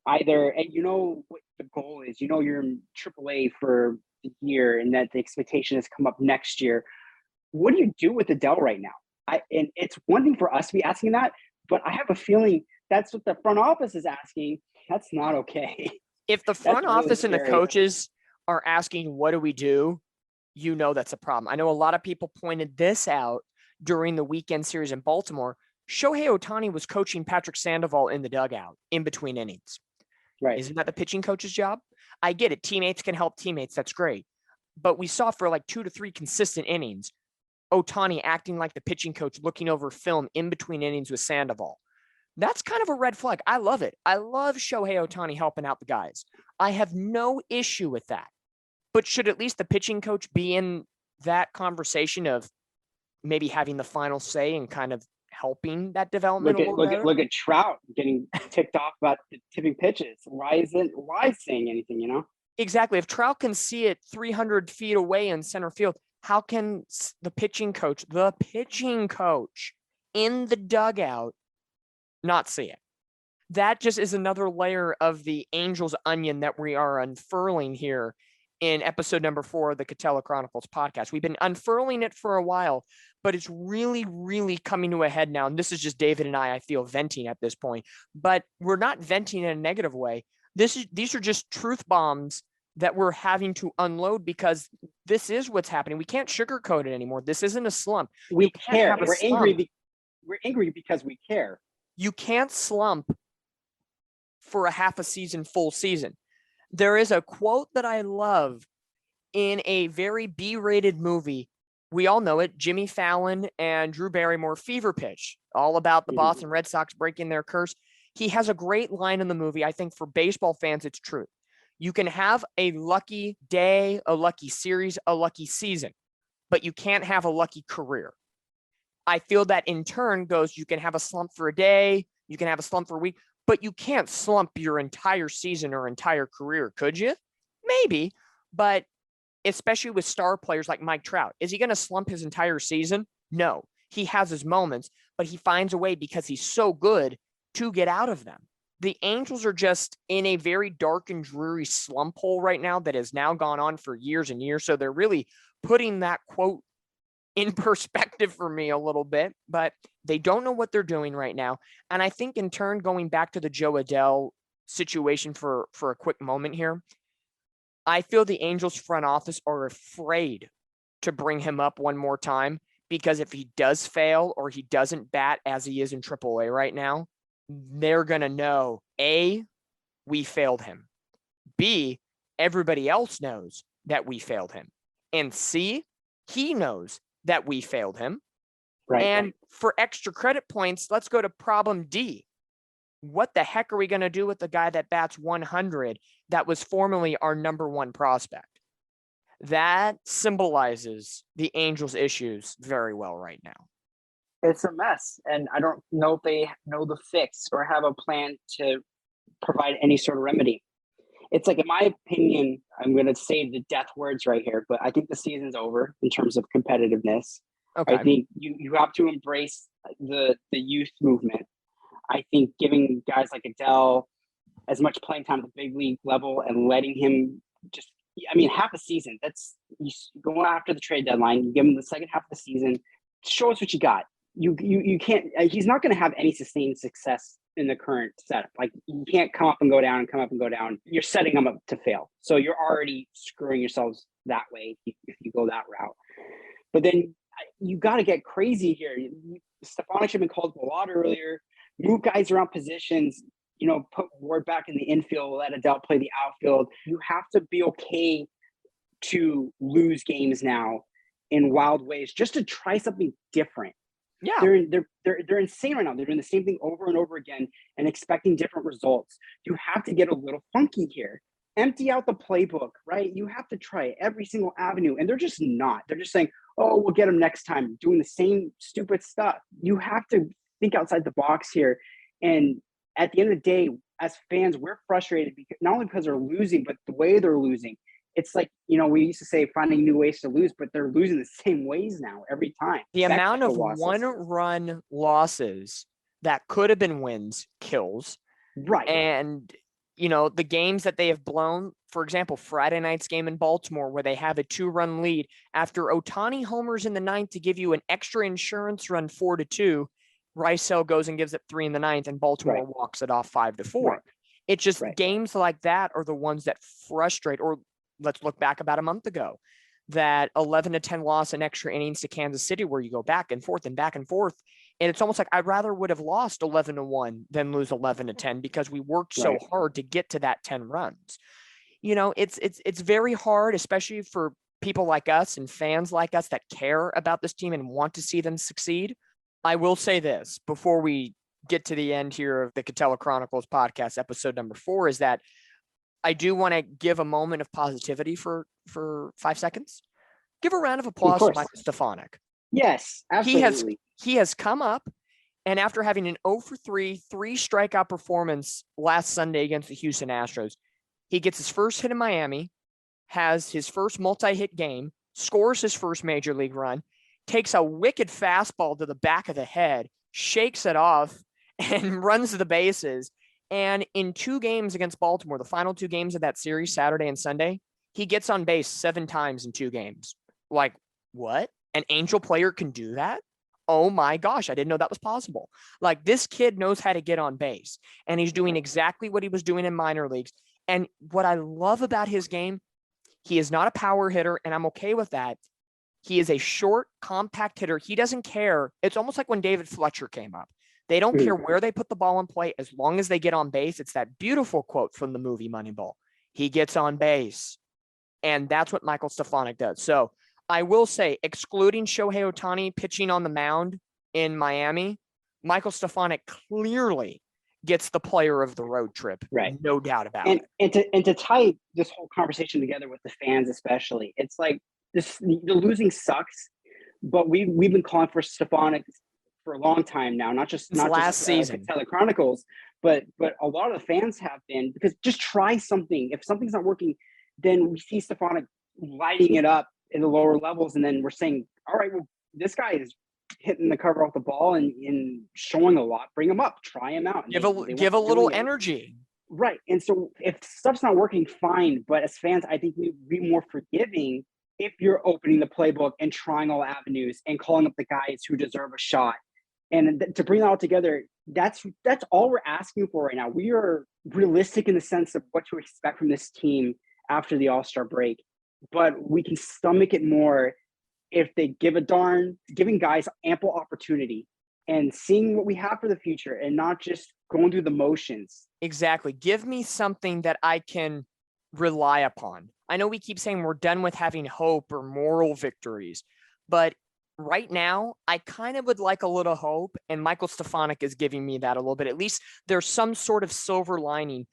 [SPEAKER 2] either, and you know what the goal is. You know you're in AAA for the year and that the expectation has come up next year. What do you do with Adell right now? And it's one thing for us to be asking that, but I have a feeling that's what the front office is asking. That's not okay.
[SPEAKER 1] If the front office and the coaches are asking, what do we do? You know that's a problem. I know a lot of people pointed this out during the weekend series in Baltimore. Shohei Ohtani was coaching Patrick Sandoval in the dugout in between innings.
[SPEAKER 2] Right.
[SPEAKER 1] Isn't that the pitching coach's job? I get it. Teammates can help teammates. That's great. But we saw for like 2 to 3 consistent innings, Ohtani acting like the pitching coach, looking over film in between innings with Sandoval. That's kind of a red flag. I love it. I love Shohei Ohtani helping out the guys. I have no issue with that. But should at least the pitching coach be in that conversation of maybe having the final say and kind of helping that development?
[SPEAKER 2] Look at Trout getting ticked off about the tipping pitches. Why saying anything, you know?
[SPEAKER 1] Exactly. If Trout can see it 300 feet away in center field, how can the pitching coach in the dugout not see it? That just is another layer of the Angels onion that we are unfurling here in episode number 4 of the Katella Chronicles podcast. We've been unfurling it for a while, but it's really, really coming to a head now. And this is just David and I feel, venting at this point, but we're not venting in a negative way. These are just truth bombs that we're having to unload because this is what's happening. We can't sugarcoat it anymore. This isn't a slump.
[SPEAKER 2] We care. We're angry. We're angry because we care.
[SPEAKER 1] You can't slump for a half a season, full season. There is a quote that I love in a very B-rated movie. We all know it. Jimmy Fallon and Drew Barrymore, Fever Pitch, all about the Boston Red Sox breaking their curse. He has a great line in the movie. I think for baseball fans, it's true. You can have a lucky day, a lucky series, a lucky season, but you can't have a lucky career. I feel that in turn goes, you can have a slump for a day, you can have a slump for a week, but you can't slump your entire season or entire career, could you? Maybe, but especially with star players like Mike Trout, is he going to slump his entire season? No, he has his moments, but he finds a way because he's so good to get out of them. The Angels are just in a very dark and dreary slump hole right now that has now gone on for years and years. So they're really putting that quote in perspective for me a little bit, but they don't know what they're doing right now. And I think in turn, going back to the Joe Adell situation for a quick moment here, I feel the Angels front office are afraid to bring him up one more time, because if he does fail or he doesn't bat as he is in AAA right now, they're going to know, A, we failed him. B, everybody else knows that we failed him. And C, he knows that we failed him.
[SPEAKER 2] Right.
[SPEAKER 1] And for extra credit points, let's go to problem D. What the heck are we going to do with the guy that bats 100 that was formerly our number 1 prospect? That symbolizes the Angels' issues very well right now.
[SPEAKER 2] It's a mess, and I don't know if they know the fix or have a plan to provide any sort of remedy. It's like, in my opinion, I'm going to say the death words right here, but I think the season's over in terms of competitiveness.
[SPEAKER 1] Okay.
[SPEAKER 2] I think you have to embrace the youth movement. I think giving guys like Adell as much playing time at the big league level and letting him just, I mean, half a season, that's, you go after the trade deadline, you give him the second half of the season, show us what you got. You can't, he's not going to have any sustained success in the current setup. Like, you can't come up and go down and come up and go down. You're setting them up to fail. So you're already screwing yourselves that way if you go that route. But then you got to get crazy here. Stefanic should have been called to the water earlier. Move guys around positions, you know, put Ward back in the infield, let Adell play the outfield. You have to be okay to lose games now in wild ways just to try something different.
[SPEAKER 1] Yeah,
[SPEAKER 2] they're insane right now. They're doing the same thing over and over again and expecting different results. You have to get a little funky here. Empty out the playbook, right? You have to try every single avenue, and they're just not. They're just saying, "Oh, we'll get them next time," doing the same stupid stuff. You have to think outside the box here. And at the end of the day, as fans, we're frustrated because not only because they're losing, but the way they're losing. It's like, we used to say finding new ways to lose, but they're losing the same ways now every time.
[SPEAKER 1] The amount of
[SPEAKER 2] losses.
[SPEAKER 1] one-run losses that could have been wins kills.
[SPEAKER 2] Right.
[SPEAKER 1] And, the games that they have blown, for example, Friday night's game in Baltimore, where they have a 2-run lead after Ohtani homers in the ninth to give you an extra insurance run 4-2. Rysell goes and gives it 3 in the ninth, and Baltimore walks it off 5-4.
[SPEAKER 2] Right.
[SPEAKER 1] It's just games like that are the ones that frustrate. Or let's look back about a month ago, that 11-10 loss in extra innings to Kansas City, where you go back and forth and back and forth. And it's almost like I'd rather would have lost 11-1 than lose 11-10 because we worked so hard to get to that 10 runs. It's very hard, especially for people like us and fans like us that care about this team and want to see them succeed. I will say this before we get to the end here of the Katella Chronicles podcast, episode number 4, is that I do want to give a moment of positivity for 5 seconds. Give a round of applause to Michael Stefanic.
[SPEAKER 2] Yes, absolutely.
[SPEAKER 1] He has come up, and after having an 0-for-3, 3 strikeout performance last Sunday against the Houston Astros, he gets his first hit in Miami, has his first multi-hit game, scores his first major league run, takes a wicked fastball to the back of the head, shakes it off, and runs the bases. And in 2 games against Baltimore, the final 2 games of that series, Saturday and Sunday, he gets on base 7 times in 2 games. Like, what? An Angel player can do that? Oh my gosh, I didn't know that was possible. Like, this kid knows how to get on base, and he's doing exactly what he was doing in minor leagues. And what I love about his game, he is not a power hitter, and I'm okay with that. He is a short, compact hitter. He doesn't care. It's almost like when David Fletcher came up. They don't care where they put the ball in play as long as they get on base. It's that beautiful quote from the movie Moneyball. He gets on base. And that's what Michael Stefanic does. So I will say, excluding Shohei Ohtani pitching on the mound in Miami, Michael Stefanic clearly gets the player of the road trip.
[SPEAKER 2] Right.
[SPEAKER 1] No doubt about it.
[SPEAKER 2] And to tie this whole conversation together with the fans especially, it's like the losing sucks, but we've been calling for Stefanic for a long time now, not just
[SPEAKER 1] last season.
[SPEAKER 2] Katella Chronicles, but a lot of the fans have been, because just try something. If something's not working, then we see Stefanic lighting it up in the lower levels, and then we're saying, all right, well, this guy is hitting the cover off the ball and showing a lot. Bring him up, try him out.
[SPEAKER 1] Give a little energy.
[SPEAKER 2] Right. And so if stuff's not working, fine. But as fans, I think we'd be more forgiving if you're opening the playbook and trying all avenues and calling up the guys who deserve a shot. And to bring that all together, that's all we're asking for right now. We are realistic in the sense of what to expect from this team after the All-Star break, but we can stomach it more if they give a darn, giving guys ample opportunity and seeing what we have for the future and not just going through the motions.
[SPEAKER 1] Exactly. Give me something that I can rely upon. I know we keep saying we're done with having hope or moral victories, but right now, I kind of would like a little hope, and Michael Stefanic is giving me that a little bit. At least there's some sort of silver lining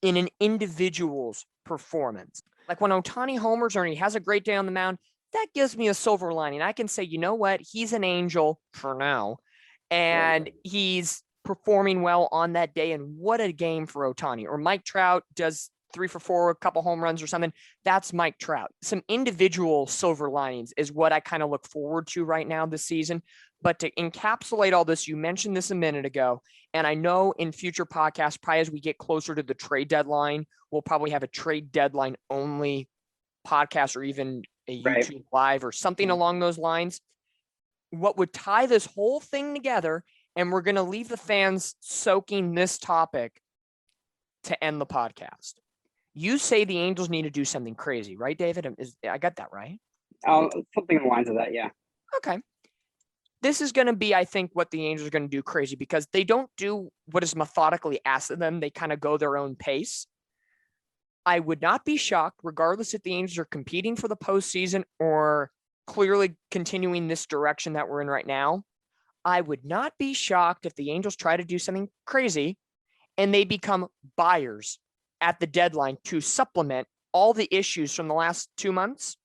[SPEAKER 1] in an individual's performance. Like when Ohtani homers or he has a great day on the mound, that gives me a silver lining. I can say, you know what? He's an angel for now, and he's performing well on that day, and what a game for Ohtani. Or Mike Trout does 3 for 4, a couple home runs or something. That's Mike Trout. Some individual silver linings is what I kind of look forward to right now this season. But to encapsulate all this, you mentioned this a minute ago, and I know in future podcasts, probably as we get closer to the trade deadline, we'll probably have a trade deadline only podcast or even a YouTube live or something along those lines. What would tie this whole thing together, and we're going to leave the fans soaking this topic to end the podcast. You say the Angels need to do something crazy, right, David? I got that right?
[SPEAKER 2] Something along the lines of that, yeah.
[SPEAKER 1] Okay. This is going to be, I think, what the Angels are going to do crazy, because they don't do what is methodically asked of them. They kind of go their own pace. I would not be shocked, regardless if the Angels are competing for the postseason or clearly continuing this direction that we're in right now. I would not be shocked if the Angels try to do something crazy and they become buyers at the deadline to supplement all the issues from the last 2 months.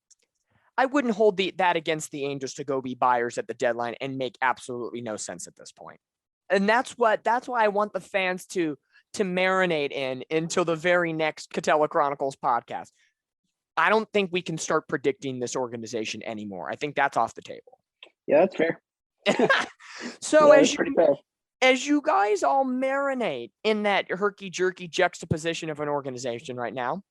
[SPEAKER 1] I wouldn't hold that against the Angels to go be buyers at the deadline and make absolutely no sense at this point. And that's why I want the fans to to marinate in until the very next Katella Chronicles podcast. I don't think we can start predicting this organization anymore. I think that's off the table.
[SPEAKER 2] Yeah, that's fair.
[SPEAKER 1] So
[SPEAKER 2] that's pretty fair.
[SPEAKER 1] As you guys all marinate in that herky-jerky juxtaposition of an organization right now,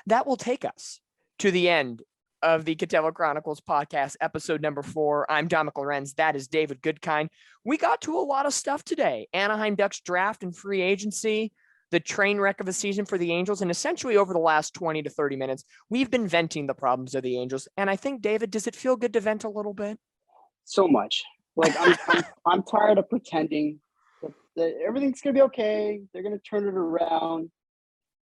[SPEAKER 1] that will take us to the end of the Katella Chronicles podcast, episode number 4. I'm Dominick Lorenz. That is David Goodkind. We got to a lot of stuff today. Anaheim Ducks draft and free agency, the train wreck of a season for the Angels, and essentially over the last 20 to 30 minutes, we've been venting the problems of the Angels. And I think, David, does it feel good to vent a little bit?
[SPEAKER 2] So much. Like, I'm tired of pretending that everything's going to be okay. They're going to turn it around.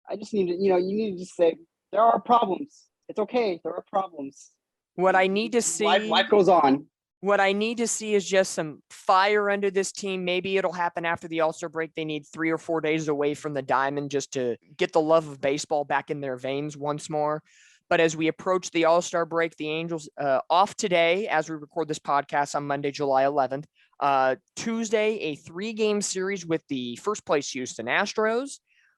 [SPEAKER 2] I just need to, you need to just say, there are problems. It's okay. There are problems.
[SPEAKER 1] What I need to see,
[SPEAKER 2] life goes on.
[SPEAKER 1] What I need to see is just some fire under this team. Maybe it'll happen after the All-Star break. They need 3 or 4 days away from the diamond just to get the love of baseball back in their veins once more. But as we approach the All-Star break, the Angels off today, as we record this podcast on Monday, July 11th. Tuesday, a 3-game series with the first place Houston Astros,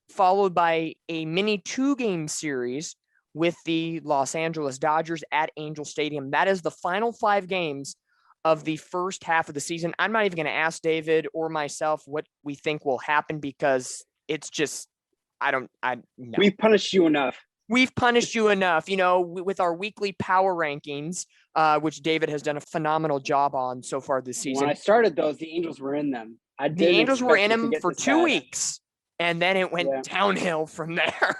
[SPEAKER 1] followed by a mini 2-game series with the Los Angeles Dodgers at Angel Stadium. That is the final 5 games of the first half of the season. I'm not even going to ask David or myself what we think will happen because it's just, no.
[SPEAKER 2] We've punished you enough.
[SPEAKER 1] We've punished you enough, with our weekly power rankings, which David has done a phenomenal job on so far this season.
[SPEAKER 2] When I started those, the Angels were in them.
[SPEAKER 1] The Angels were in them for 2 weeks, and then it went downhill from there.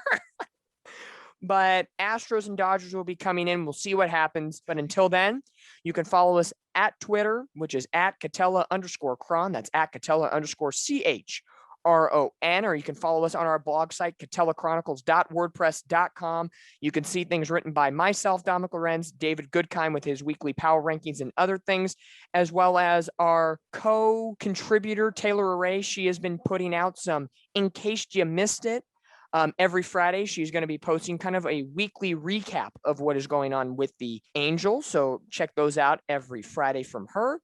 [SPEAKER 1] But Astros and Dodgers will be coming in. We'll see what happens. But until then, you can follow us at Twitter, which is at Katella_Chron. That's at Katella_CHRON, or you can follow us on our blog site, katellachronicles.wordpress.com. You can see things written by myself, Dominick Lorenz, David Goodkind with his weekly power rankings and other things, as well as our co-contributor, Taylor Array. She has been putting out some, in case you missed it, every Friday. She's going to be posting kind of a weekly recap of what is going on with the Angels. So check those out every Friday from her.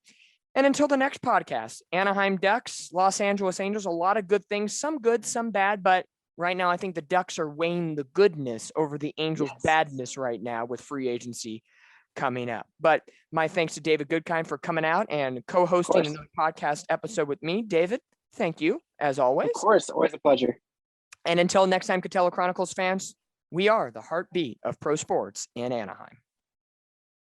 [SPEAKER 1] And until the next podcast, Anaheim Ducks, Los Angeles Angels, a lot of good things, some good, some bad, but right now I think the Ducks are weighing the goodness over the Angels' badness right now with free agency coming up. But my thanks to David Goodkind for coming out and co-hosting another podcast episode with me. David, thank you, as always.
[SPEAKER 2] Of course, always a pleasure.
[SPEAKER 1] And until next time, Katella Chronicles fans, we are the heartbeat of pro sports in Anaheim.